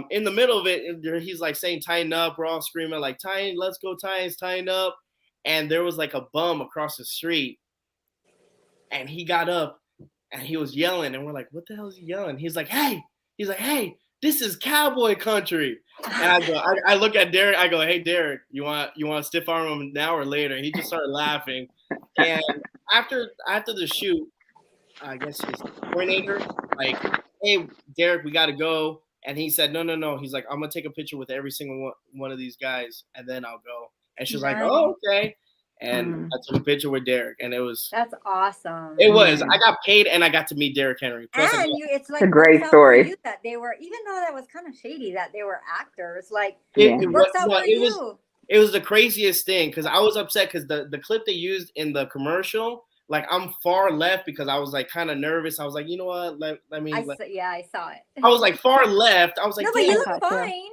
[SPEAKER 1] in the middle of it, he's like saying, "Tighten up." We're all screaming like, "Tighten, let's go Titans, tighten up." And there was like a bum across the street, and he got up and he was yelling, and we're like, "What the hell is he yelling?" He's like, "Hey," "This is cowboy country." And I look at Derrick, I go, "Hey Derrick, you want to stiff arm him now or later?" He just started laughing. And after the shoot, I guess his coordinator, like, "Hey Derrick, we got to go." And he said, No. He's like, "I'm gonna take a picture with every single one of these guys, and then I'll go." And she's like, "Oh, okay." And I took a picture with Derrick, and
[SPEAKER 3] That's awesome.
[SPEAKER 1] it was. I got paid, and I got to meet Derrick Henry. Plus,
[SPEAKER 3] And it's like
[SPEAKER 2] a great
[SPEAKER 3] works out
[SPEAKER 2] story.
[SPEAKER 3] for you that they were, even though that was kind of shady that they were actors, like
[SPEAKER 2] Yeah.
[SPEAKER 3] it works out for you.
[SPEAKER 1] It was the craziest thing because I was upset because the clip they used in the commercial, like I'm far left because I was like kind of nervous. I was like, you know what? Let me.
[SPEAKER 3] Yeah, I saw it.
[SPEAKER 1] I was like far left. I was like,
[SPEAKER 3] No, but you
[SPEAKER 1] "Damn."
[SPEAKER 3] look fine.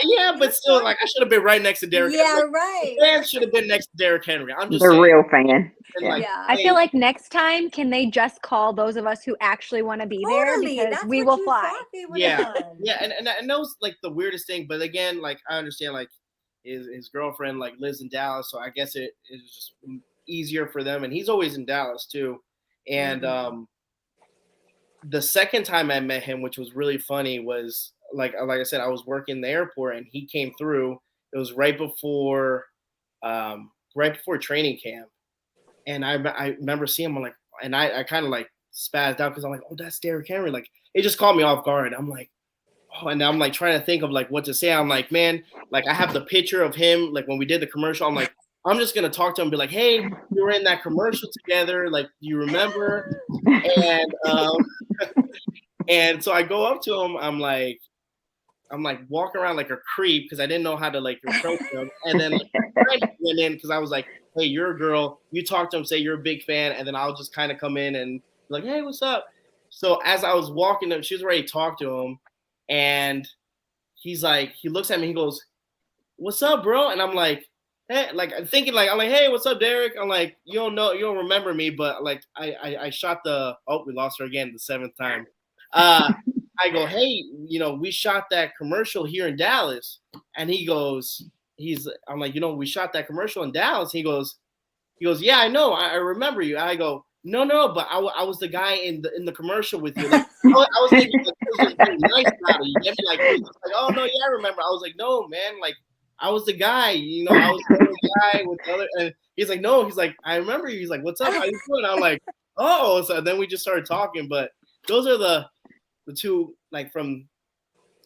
[SPEAKER 1] Yeah, but still, like I should have been right next to Derrick.
[SPEAKER 3] Yeah,
[SPEAKER 1] Henry.
[SPEAKER 3] right.
[SPEAKER 1] The fans should have been next to Derrick Henry. I'm just
[SPEAKER 2] The
[SPEAKER 1] saying.
[SPEAKER 2] real fan.
[SPEAKER 1] And
[SPEAKER 2] Yeah.
[SPEAKER 1] like,
[SPEAKER 3] Yeah.
[SPEAKER 4] I
[SPEAKER 1] hey,
[SPEAKER 4] feel like next time, can they just call those of us who actually want to be there
[SPEAKER 3] Totally.
[SPEAKER 4] because
[SPEAKER 3] That's
[SPEAKER 4] we
[SPEAKER 3] what
[SPEAKER 4] will
[SPEAKER 3] you
[SPEAKER 4] fly.
[SPEAKER 3] thought they would have
[SPEAKER 1] yeah,
[SPEAKER 3] done.
[SPEAKER 1] yeah, and that was like the weirdest thing. But again, like I understand, like his girlfriend like lives in Dallas, so I guess it is just easier for them. And he's always in Dallas too. And the second time I met him, which was really funny, was like I said, I was working in the airport and he came through. It was right before training camp, and I remember seeing him. I'm like, and I kind of like spazzed out because I'm like, oh, that's Derrick Henry. Like it just caught me off guard. I'm like, oh, and I'm like trying to think of like what to say. I'm like, man, like I have the picture of him, like when we did the commercial. I'm like, I'm just gonna talk to him and be like, hey, we were in that commercial together. Like, do you remember? And and so I go up to him. I'm like walking around like a creep because I didn't know how to like approach him. And then like Fred went in because I was like, hey, you're a girl. You talk to him, say you're a big fan, and then I'll just kind of come in and be like, hey, what's up? So as I was walking up, she was ready to talk to him, and he's like, he looks at me, he goes, what's up, bro? And I'm like, hey, like I'm thinking like I'm like, hey, what's up, Derek? I'm like, you don't remember me, but like I shot we lost her again the seventh time. I go, hey, we shot that commercial here in Dallas. And I'm like, we shot that commercial in Dallas. He goes, yeah, I know. I remember you. And I go, no, but I was the guy in the commercial with you. Like, I was thinking like, it was just being nice about it. You get me? Like, he was like, oh, no, yeah, I remember. I was like, no, man, like, I was the guy, I was the guy with the other. And he's like, no, he's like, I remember you. He's like, what's up? How you doing? I'm like, oh. So then we just started talking. But those are the two, like, from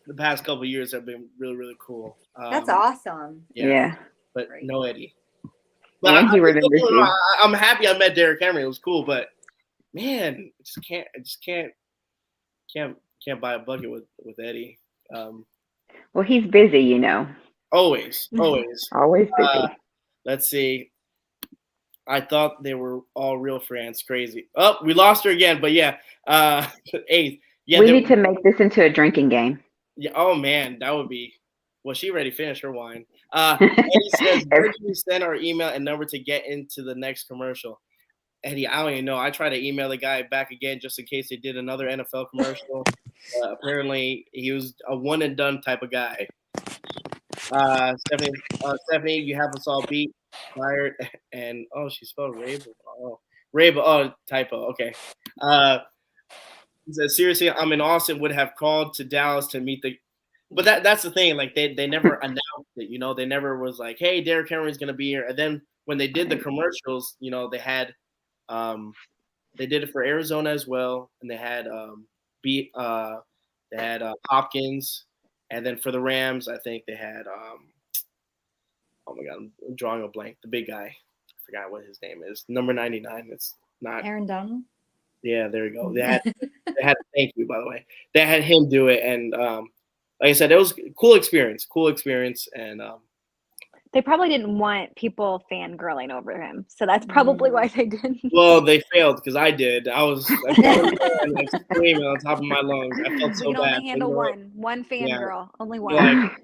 [SPEAKER 1] the past couple of years have been really, really cool.
[SPEAKER 3] That's awesome.
[SPEAKER 2] Yeah.
[SPEAKER 1] But
[SPEAKER 3] Great.
[SPEAKER 1] no Eddie. But
[SPEAKER 2] And he remembers you.
[SPEAKER 1] I'm happy I met Derrick Henry. It was cool, but man, I just can't buy a bucket with Eddie.
[SPEAKER 2] Well, he's busy,
[SPEAKER 1] Always.
[SPEAKER 2] Always busy.
[SPEAKER 1] Let's see. I thought they were all real friends. Crazy. Oh, we lost her again, but yeah. Eighth. Yeah,
[SPEAKER 2] we need to make this into a drinking game.
[SPEAKER 1] Yeah. Oh man, that would be. Well, she already finished her wine. Eddie says, "Where do we send our email and number to get into the next commercial?" Eddie, I don't even know. I tried to email the guy back again just in case they did another NFL commercial. Apparently, he was a one and done type of guy. Stephanie, you have us all beat, fired, and she spelled Rabel. Rabel. Oh, typo. Okay. He says, seriously, I'm in Austin. Would have called to Dallas to meet the. But that's the thing. Like they never announced it. They never was like, hey, Derrick Henry's gonna be here. And then when they did the commercials, they had, they did it for Arizona as well, and they had Hopkins, and then for the Rams, I think they had oh my God, I'm drawing a blank. The big guy, I forgot what his name is. Number 99. It's not
[SPEAKER 3] Aaron Donald.
[SPEAKER 1] Yeah, there you go. They had thank you, by the way. They had him do it, and like I said, it was cool experience, and
[SPEAKER 4] they probably didn't want people fangirling over him, so that's probably why they didn't.
[SPEAKER 1] Well, they failed because I did. I was like screaming on top of my lungs. I felt so
[SPEAKER 4] we can
[SPEAKER 1] bad.
[SPEAKER 4] only handle one fangirl, only one.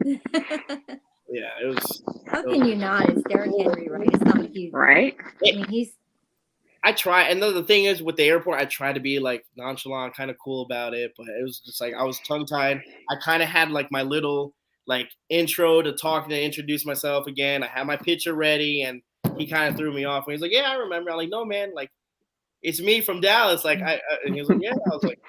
[SPEAKER 1] Yeah, it was.
[SPEAKER 3] How can you not? It's Derrick Henry, right? It's not like you,
[SPEAKER 2] right?
[SPEAKER 3] I mean,
[SPEAKER 1] I try, and the thing is with the airport, I try to be like nonchalant, kind of cool about it, but it was just like I was tongue tied. I kind of had like my little like intro to talking to introduce myself again. I had my picture ready, and he kind of threw me off. And he's like, "Yeah, I remember." I'm like, "No, man, like it's me from Dallas." Like and he was like, "Yeah." I was like,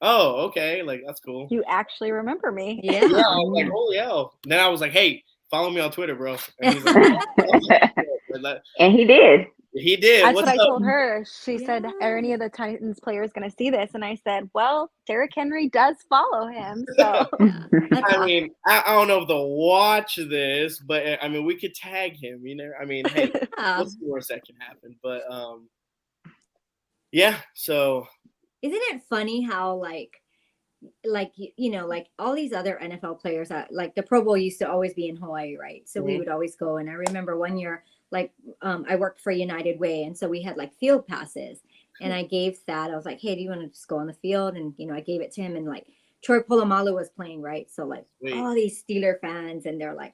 [SPEAKER 1] "Oh, okay, like that's cool."
[SPEAKER 4] You actually remember me?
[SPEAKER 3] Yeah.
[SPEAKER 1] I was like, "Oh yeah." Then I was like, "Hey, follow me on Twitter, bro." And he's like,
[SPEAKER 2] and he did.
[SPEAKER 1] He did.
[SPEAKER 4] That's
[SPEAKER 1] What's
[SPEAKER 4] what I
[SPEAKER 1] up?
[SPEAKER 4] told her. She said, "Are any of the Titans players going to see this?" And I said, "Well, Derrick Henry does follow him, so."
[SPEAKER 1] I mean, I don't know if they'll watch this, but I mean, we could tag him. I mean, hey, what's the worst that can happen? But yeah. So,
[SPEAKER 3] isn't it funny how like like all these other NFL players, like the Pro Bowl used to always be in Hawaii, right? So we would always go. And I remember one year, like I worked for United Way, and so we had like field passes, and I gave Thad. I was like, hey, do you want to just go on the field? And I gave it to him, and like Troy Polamalu was playing, right? So like
[SPEAKER 1] Wait.
[SPEAKER 3] all these Steeler fans, and they're like,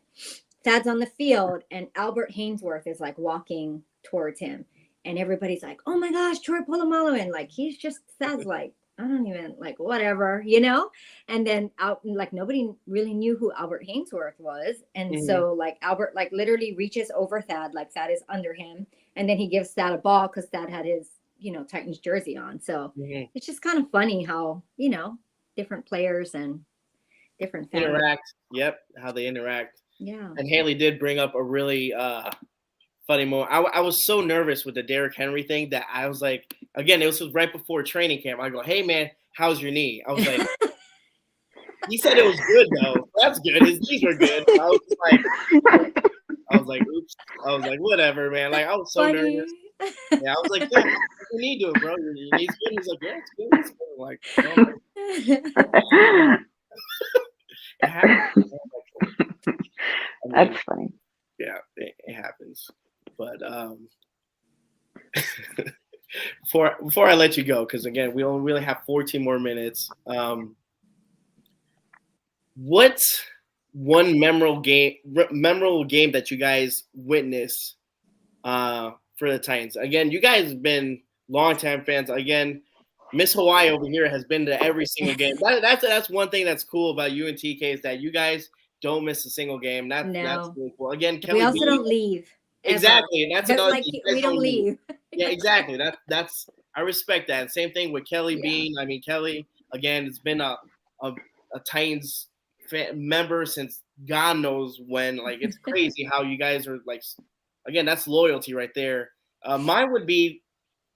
[SPEAKER 3] Thad's on the field, and Albert Hainsworth is like walking towards him, and everybody's like, "Oh my gosh, Troy Polamalu!" And like he's just Thad's like, I don't even like whatever, you know. And then out like nobody really knew who Albert Hainsworth was, and so like Albert like literally reaches over Thad, like Thad is under him, and then he gives Thad a ball because Thad had his Titans jersey on. So it's just kind of funny how different players and different fans
[SPEAKER 1] interact. Yep, how they interact.
[SPEAKER 3] Yeah.
[SPEAKER 1] And Haley did bring up a really funny moment. I was so nervous with the Derrick Henry thing that I was like, again, it was right before training camp. I go, "Hey man, how's your knee?" I was like, he said it was good though. That's good. His knees were good. I was like, oops. I was like, whatever, man. Like I was so nervous. Yeah, I was like, yeah, how's your knee doing, bro? Your knee's good. He's like, yeah, it's good. It's good. Like, it happens.
[SPEAKER 2] That's funny.
[SPEAKER 1] Yeah, it happens. But before I let you go, because again, we only really have 14 more minutes. What's one memorable game that you guys witnessed for the Titans? Again, you guys have been longtime fans. Again, Miss Hawaii over here has been to every single game. That's one thing that's cool about you and TK is that you guys don't miss a single game. That's really cool. Again, Kelly
[SPEAKER 3] we also don't leave.
[SPEAKER 1] Exactly, and that's another thing.
[SPEAKER 3] We don't leave.
[SPEAKER 1] Yeah, exactly. That's I respect that. Same thing with Kelly Bean. I mean, Kelly again has been a Titans member since God knows when. Like it's crazy how you guys are like. Again, that's loyalty right there. Mine would be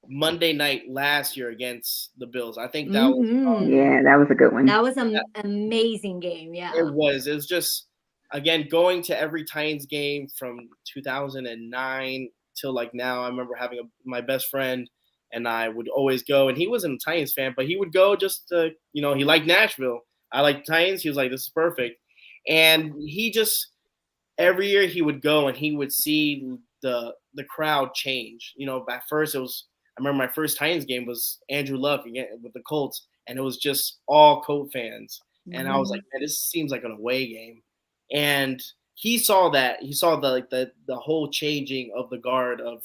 [SPEAKER 1] Monday night last year against the Bills. I think that was
[SPEAKER 2] that was a good one.
[SPEAKER 3] That was an amazing game. Yeah,
[SPEAKER 1] it was. It was just again going to every Titans game from 2009 till like now. I remember having my best friend and I would always go, and he wasn't a Titans fan, but he would go just to he liked Nashville. I liked Titans. He was like, this is perfect, and he just every year he would go and he would see the crowd change. At first it was. I remember my first Titans game was Andrew Luck again with the Colts, and it was just all Colt fans. And I was like, man, this seems like an away game. And he saw that. He saw the whole changing of the guard of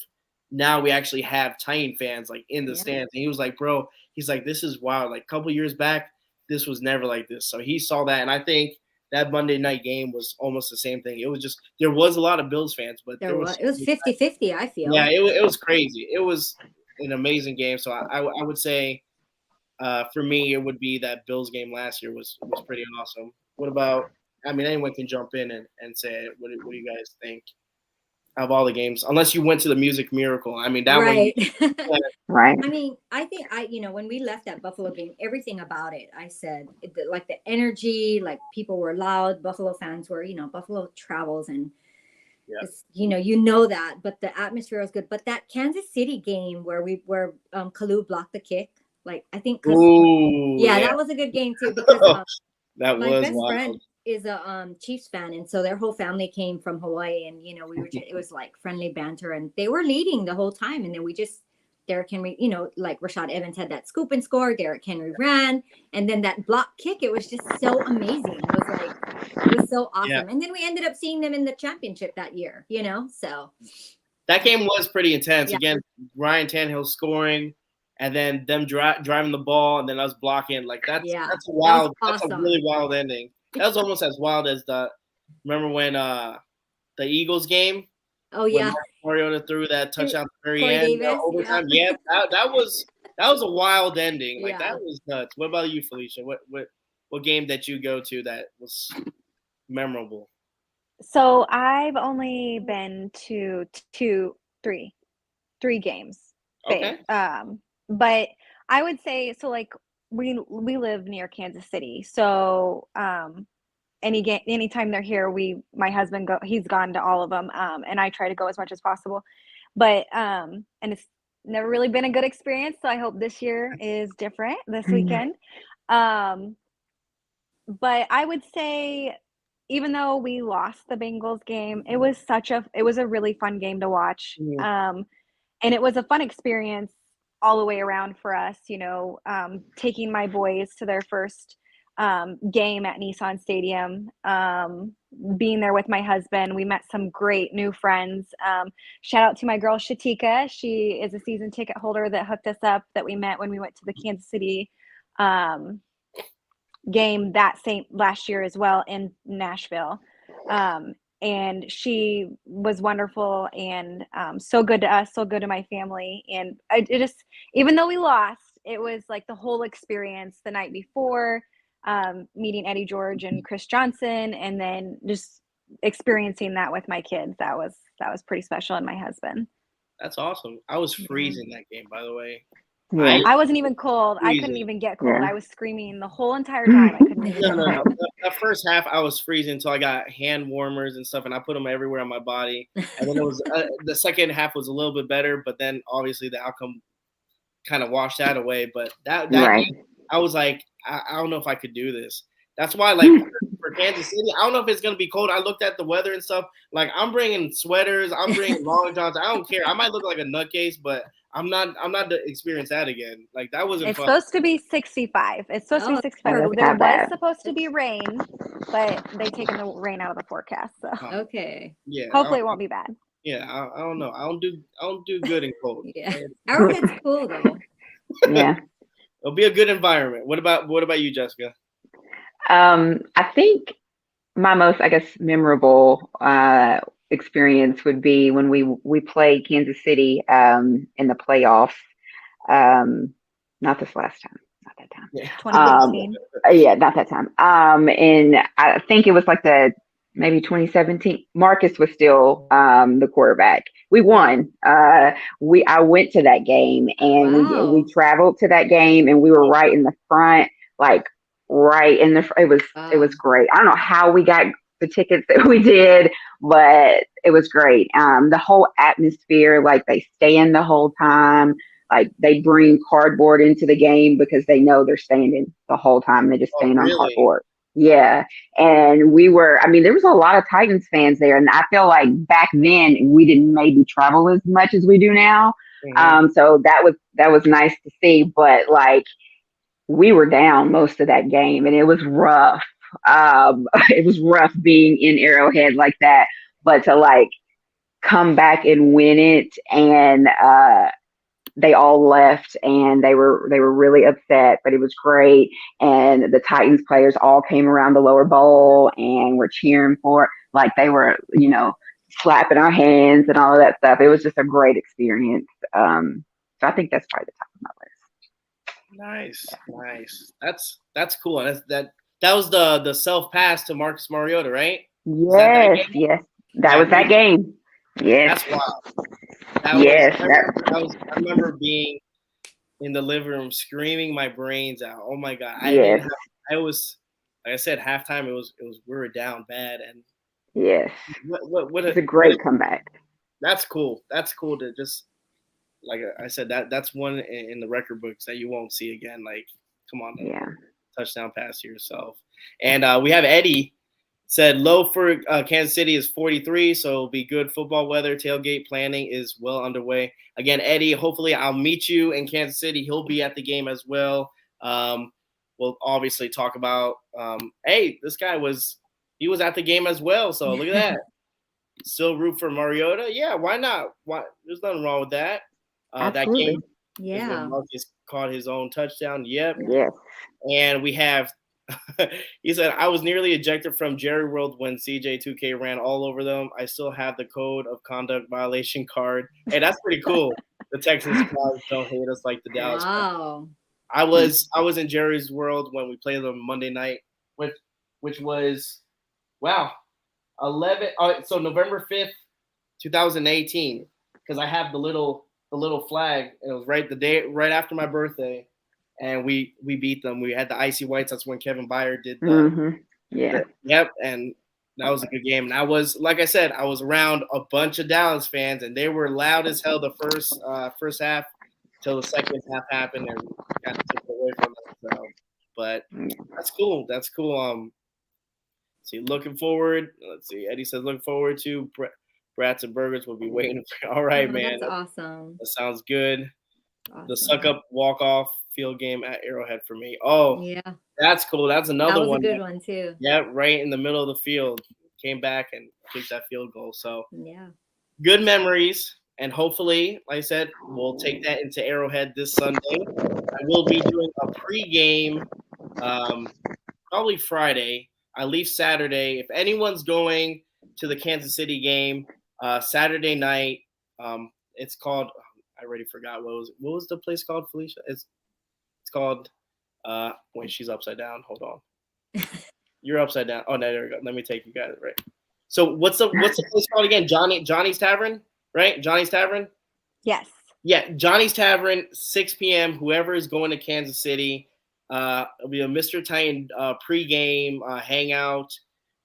[SPEAKER 1] now we actually have Titan fans like in the stands. And he was like, bro, he's like, this is wild. Like a couple years back, this was never like this. So he saw that, and I think that Monday night game was almost the same thing. It was just there was a lot of Bills fans, but
[SPEAKER 3] it was 50-50, I feel.
[SPEAKER 1] Yeah, it was crazy. It was an amazing game. So I would say for me it would be that Bills game last year was pretty awesome. What about? I mean, anyone can jump in and say it. What do you guys think of all the games? Unless you went to the Music Miracle. I mean, that one.
[SPEAKER 2] Right.
[SPEAKER 3] I mean, I think when we left that Buffalo game, everything about it, I said, like the energy, like people were loud. Buffalo fans were, Buffalo travels and. That, but the atmosphere was good. But that Kansas City game where Kalu blocked the kick, like I think, that was a good game too because
[SPEAKER 1] that
[SPEAKER 3] my
[SPEAKER 1] was
[SPEAKER 3] best
[SPEAKER 1] wild.
[SPEAKER 3] friend is a Chiefs fan, and so their whole family came from Hawaii, and it was like friendly banter, and they were leading the whole time, and then Derrick Henry, like Rashad Evans had that scoop and score. Derrick Henry ran, and then that block kick. It was just so amazing. It was so awesome. Yeah. And then we ended up seeing them in the championship that year. So
[SPEAKER 1] that game was pretty intense. Yeah. Again, Ryan Tannehill scoring, and then them driving the ball, and then us blocking. Like that's wild. That's a really wild ending. That was almost as wild as remember when the Eagles game.
[SPEAKER 3] Oh yeah,
[SPEAKER 1] Mariota threw that touchdown at the very end, overtime. Yeah, that was a wild ending. Like that was nuts. What about you, Felicia? What game that you go to that was memorable?
[SPEAKER 4] So I've only been to three games.
[SPEAKER 1] Okay.
[SPEAKER 4] But I would say so. Like we live near Kansas City, so anytime they're here, my husband he's gone to all of them, and I try to go as much as possible, but and it's never really been a good experience, so I hope this year is different this weekend. But I would say even though we lost the Bengals game, it was a really fun game to watch, and it was a fun experience all the way around for us, taking my boys to their first game at Nissan Stadium. Being there with my husband, we met some great new friends. Shout out to my girl Shatika. She is a season ticket holder that hooked us up, that we met when we went to the Kansas City game last year as well in Nashville. And she was wonderful and so good to us, so good to my family. And it just, even though we lost, it was like the whole experience the night before, meeting Eddie George and Chris Johnson, and then just experiencing that with my kids. That was pretty special, and my husband.
[SPEAKER 1] That's awesome. I was freezing that game, by the way.
[SPEAKER 2] Yeah.
[SPEAKER 4] I wasn't even cold. I couldn't
[SPEAKER 1] Freezing.
[SPEAKER 4] even get cold.
[SPEAKER 2] Yeah.
[SPEAKER 4] I was screaming the whole entire time. I couldn't even get
[SPEAKER 1] No.
[SPEAKER 4] cold.
[SPEAKER 1] That first half, I was freezing until I got hand warmers and stuff, and I put them everywhere on my body. And then it was the second half was a little bit better, but then obviously the outcome kind of washed that away. But that
[SPEAKER 2] Right.
[SPEAKER 1] game, I was like, I don't know if I could do this. That's why, like, for Kansas City, I don't know if it's gonna be cold. I looked at the weather and stuff. Like, I'm bringing sweaters, I'm bringing long johns. I don't care. I might look like a nutcase, but I'm not to experience that again. Like, that wasn't
[SPEAKER 4] It's
[SPEAKER 1] fun.
[SPEAKER 4] supposed to be 65. It's supposed to be 65.
[SPEAKER 2] that's
[SPEAKER 4] There
[SPEAKER 2] not
[SPEAKER 4] was
[SPEAKER 2] bad.
[SPEAKER 4] supposed to be rain, but they've taken the rain out of the forecast. So
[SPEAKER 3] Okay.
[SPEAKER 1] Yeah.
[SPEAKER 4] hopefully it won't be bad.
[SPEAKER 1] Yeah, I don't know. I don't do good in cold.
[SPEAKER 3] Yeah. Arrowhead's cool though.
[SPEAKER 2] Yeah.
[SPEAKER 1] It'll be a good environment. What about you, Jessica?
[SPEAKER 2] I think my most, I guess, memorable experience would be when we played Kansas City in the playoffs. Not this last time, not that time.
[SPEAKER 1] Yeah.
[SPEAKER 4] 2018.
[SPEAKER 2] Yeah, not that time. And I think it was like maybe 2017. Marcus was still the quarterback. We won. I went to that game, and
[SPEAKER 3] Wow.
[SPEAKER 2] we traveled to that game, and we were right in the front, like right in the. It was
[SPEAKER 3] Wow.
[SPEAKER 2] great. I don't know how we got the tickets that we did, but it was great. The whole atmosphere, like they stand the whole time. Like they bring cardboard into the game because they know they're standing the whole time. They just
[SPEAKER 1] Oh,
[SPEAKER 2] stand on
[SPEAKER 1] really?
[SPEAKER 2] cardboard. Yeah. And there was a lot of Titans fans there. And I feel like back then we didn't maybe travel as much as we do now.
[SPEAKER 1] Mhm.
[SPEAKER 2] So that was nice to see. But like we were down most of that game and it was rough. It was rough being in Arrowhead like that. But to like come back and win it, and they all left and they were really upset, but it was great. And the Titans players all came around the lower bowl and were cheering for it. Like they were, slapping our hands and all of that stuff. It was just a great experience. So I think that's probably the top of my list.
[SPEAKER 1] Nice. That's cool. That was the self pass to Marcus Mariota, right?
[SPEAKER 2] Yes. That was that game. Yes.
[SPEAKER 1] That's wild.
[SPEAKER 2] Yes.
[SPEAKER 1] I remember being in the living room screaming my brains out. Oh my god! I was, like I said, halftime. It was we were down bad, and
[SPEAKER 2] yes.
[SPEAKER 1] What
[SPEAKER 2] It's a great comeback.
[SPEAKER 1] That's cool. That's cool to just, like I said, that's one in the record books that you won't see again. Like, come on,
[SPEAKER 2] Yeah.
[SPEAKER 1] touchdown pass to yourself. And we have Eddie said low for Kansas City is 43, so it'll be good football weather. Tailgate planning is well underway. Again, Eddie, hopefully I'll meet you in Kansas City. He'll be at the game as well. We'll obviously talk about, hey, this guy was at the game as well. So look at that. Still root for Mariota? Yeah, why not? Why? There's nothing wrong with that. That game,
[SPEAKER 3] yeah,
[SPEAKER 1] when Marcus caught his own touchdown. Yep.
[SPEAKER 2] Yes.
[SPEAKER 1] And we have, he said, I was nearly ejected from Jerry World when CJ2K ran all over them. I still have the code of conduct violation card. Hey, that's pretty cool. The Texans fans don't hate us like the Dallas.
[SPEAKER 3] Wow.
[SPEAKER 1] I was in Jerry's World when we played them Monday night, which was, wow, 11. So November 5th, 2018, because I have the little flag, and it was right after my birthday, and we beat them. We had the icy whites. That's when Kevin Byard did the yep, and that was a good game. And I was, like I said, I was around a bunch of Dallas fans, and they were loud as hell the first half till the second half happened and got taken away from us. So, but that's cool. That's cool. See, looking forward. Let's see. Eddie says, looking forward to Brats and Burgers. Will be waiting for. All right, man.
[SPEAKER 3] That's awesome.
[SPEAKER 1] That sounds good.
[SPEAKER 3] Awesome.
[SPEAKER 1] The suck up walk off field game at Arrowhead for me. Oh,
[SPEAKER 3] Yeah,
[SPEAKER 1] that's cool. That's another
[SPEAKER 3] that was
[SPEAKER 1] one.
[SPEAKER 3] a good one too.
[SPEAKER 1] Yeah, right in the middle of the field. Came back and kicked that field goal. So
[SPEAKER 3] Yeah.
[SPEAKER 1] good memories. And hopefully, like I said, we'll take that into Arrowhead this Sunday. I will be doing a pregame probably Friday. I leave Saturday. If anyone's going to the Kansas City game Saturday night, it's called. I already forgot what was the place called, Felicia? It's called. Wait, she's upside down. Hold on. You're upside down. Oh no, there we go. Let me take you guys right. So what's the place called again? Johnny's Tavern, right? Johnny's Tavern.
[SPEAKER 4] Yes.
[SPEAKER 1] Yeah, Johnny's Tavern, 6 p.m. Whoever is going to Kansas City, it'll be a Mr. Titan pregame hangout.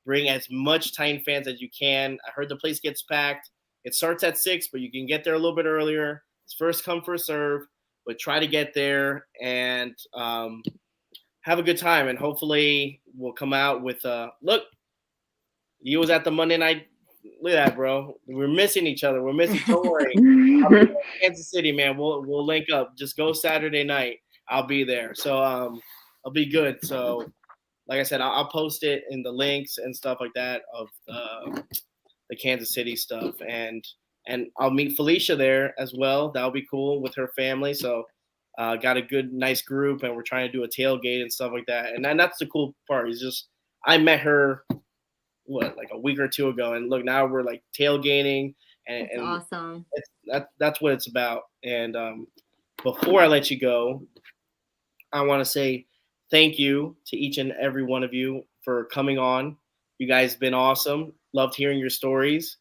[SPEAKER 1] Bring as much Titan fans as you can. I heard the place gets packed. It starts at 6, but you can get there a little bit earlier. It's first come, first serve, but try to get there and have a good time. And hopefully we'll come out with look. You was at the Monday night. Look at that, bro. We're missing each other. We're missing. Don't worry. I'll be in Kansas City, man. We'll link up. Just go Saturday night. I'll be there. So I'll be good. So like I said, I'll post it in the links and stuff like that of the Kansas City stuff, and I'll meet Felicia there as well. That'll be cool with her family. So got a good, nice group, and we're trying to do a tailgate and stuff like that. And that's the cool part. Is just I met her like a week or two ago, and look, now we're like tailgating, and,
[SPEAKER 3] That's awesome.
[SPEAKER 1] That's what it's about. And before I let you go, I want to say thank you to each and every one of you for coming on. You guys have been awesome. Loved hearing your stories.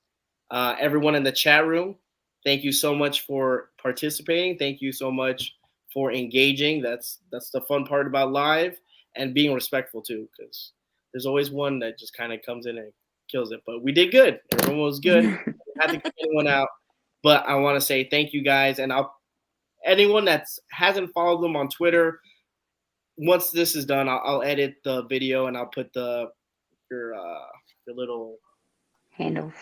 [SPEAKER 1] Everyone in the chat room, thank you so much for participating. Thank you so much for engaging. That's the fun part about live, and being respectful too, because there's always one that just kind of comes in and kills it. But we did good. Everyone was good. Had to get anyone out. But I want to say thank you guys, and anyone that hasn't followed them on Twitter, once this is done, I'll edit the video and I'll put your little handles.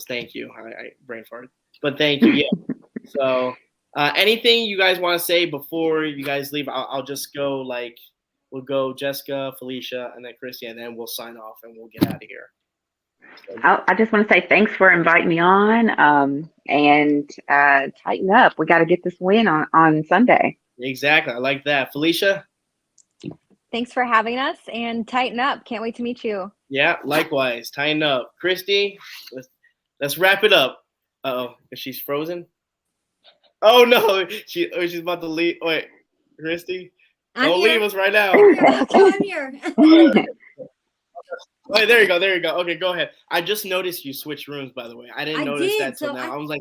[SPEAKER 1] Thank you. I brain farted, but thank you. Yeah. So anything you guys want to say before you guys leave? I'll just go like. We'll go Jessica, Felicia, and then Christy, and then we'll sign off and we'll get out of here. So,
[SPEAKER 2] I just want to say thanks for inviting me on, and tighten up. We got to get this win on Sunday.
[SPEAKER 1] exactly. I like that. Felicia?
[SPEAKER 4] Thanks for having us, and tighten up. Can't wait to meet you.
[SPEAKER 1] Yeah, likewise. Tighten up. Christy, let's wrap it up. Uh-oh, is she frozen? Oh, no. She's about to leave. Wait, Christy? Don't leave us right now.
[SPEAKER 3] I'm here.
[SPEAKER 1] Wait, there you go. Okay, go ahead. I just noticed you switched rooms, by the way. I didn't notice that till now. I was like,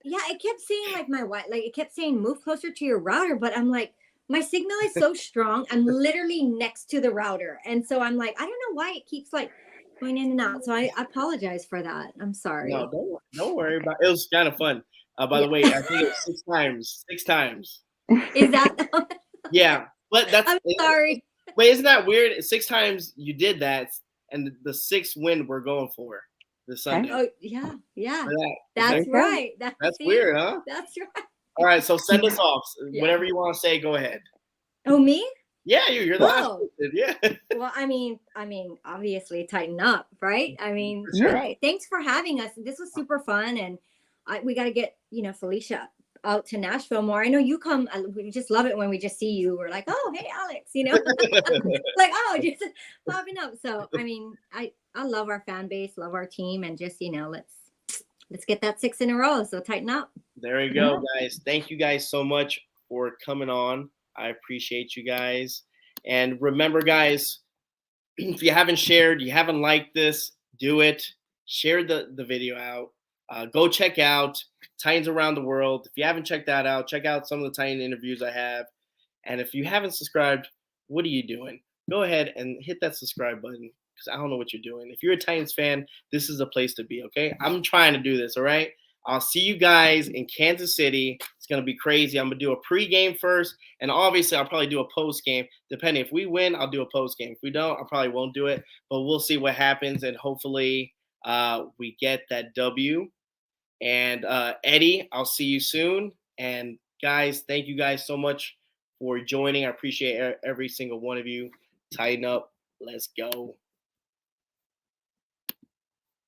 [SPEAKER 3] yeah, it kept saying like it kept saying move closer to your router, but I'm like, my signal is so strong. I'm literally next to the router, and so I'm like, I don't know why it keeps like going in and out. So I apologize for that. I'm sorry.
[SPEAKER 1] No, don't worry about it. It was kind of fun. By the way, I think it was 6 times. 6 times.
[SPEAKER 3] Is that?
[SPEAKER 1] Yeah, but that's.
[SPEAKER 3] I'm sorry.
[SPEAKER 1] Wait, isn't that weird? 6 times you did that, and the 6th win we're going for this Sunday.
[SPEAKER 3] Oh yeah. That's right.
[SPEAKER 1] That's weird, huh?
[SPEAKER 3] That's right.
[SPEAKER 1] All right, so send us off. Yeah. Whatever you want to say, go ahead.
[SPEAKER 3] Oh, me?
[SPEAKER 1] Yeah, you're the last person. Yeah.
[SPEAKER 3] Well, I mean, obviously tighten up, right? I mean,
[SPEAKER 2] sure.
[SPEAKER 3] Thanks for having us. This was super fun, and we got to get Felicia out to Nashville more. I know you come. We just love it when we just see you. We're like, oh, hey, Alex, like, oh, just popping up. So, I mean, I love our fan base, love our team, and just let's get that 6 in a row. So tighten up.
[SPEAKER 1] There you go, guys. Thank you guys so much for coming on. I appreciate you guys. And remember, guys, if you haven't shared, you haven't liked this, do it. Share the video out. Go check out Titans Around the World. If you haven't checked that out, check out some of the Titan interviews I have. And if you haven't subscribed, what are you doing? Go ahead and hit that subscribe button, because I don't know what you're doing. If you're a Titans fan, this is a place to be, okay? I'm trying to do this, all right? I'll see you guys in Kansas City. It's going to be crazy. I'm going to do a pregame first, and obviously I'll probably do a postgame. Depending. If we win, I'll do a postgame. If we don't, I probably won't do it, but we'll see what happens, and hopefully we get that W. And Eddie, I'll see you soon, and guys, thank you guys so much for joining. I appreciate every single one of you. Tighten up. Let's go.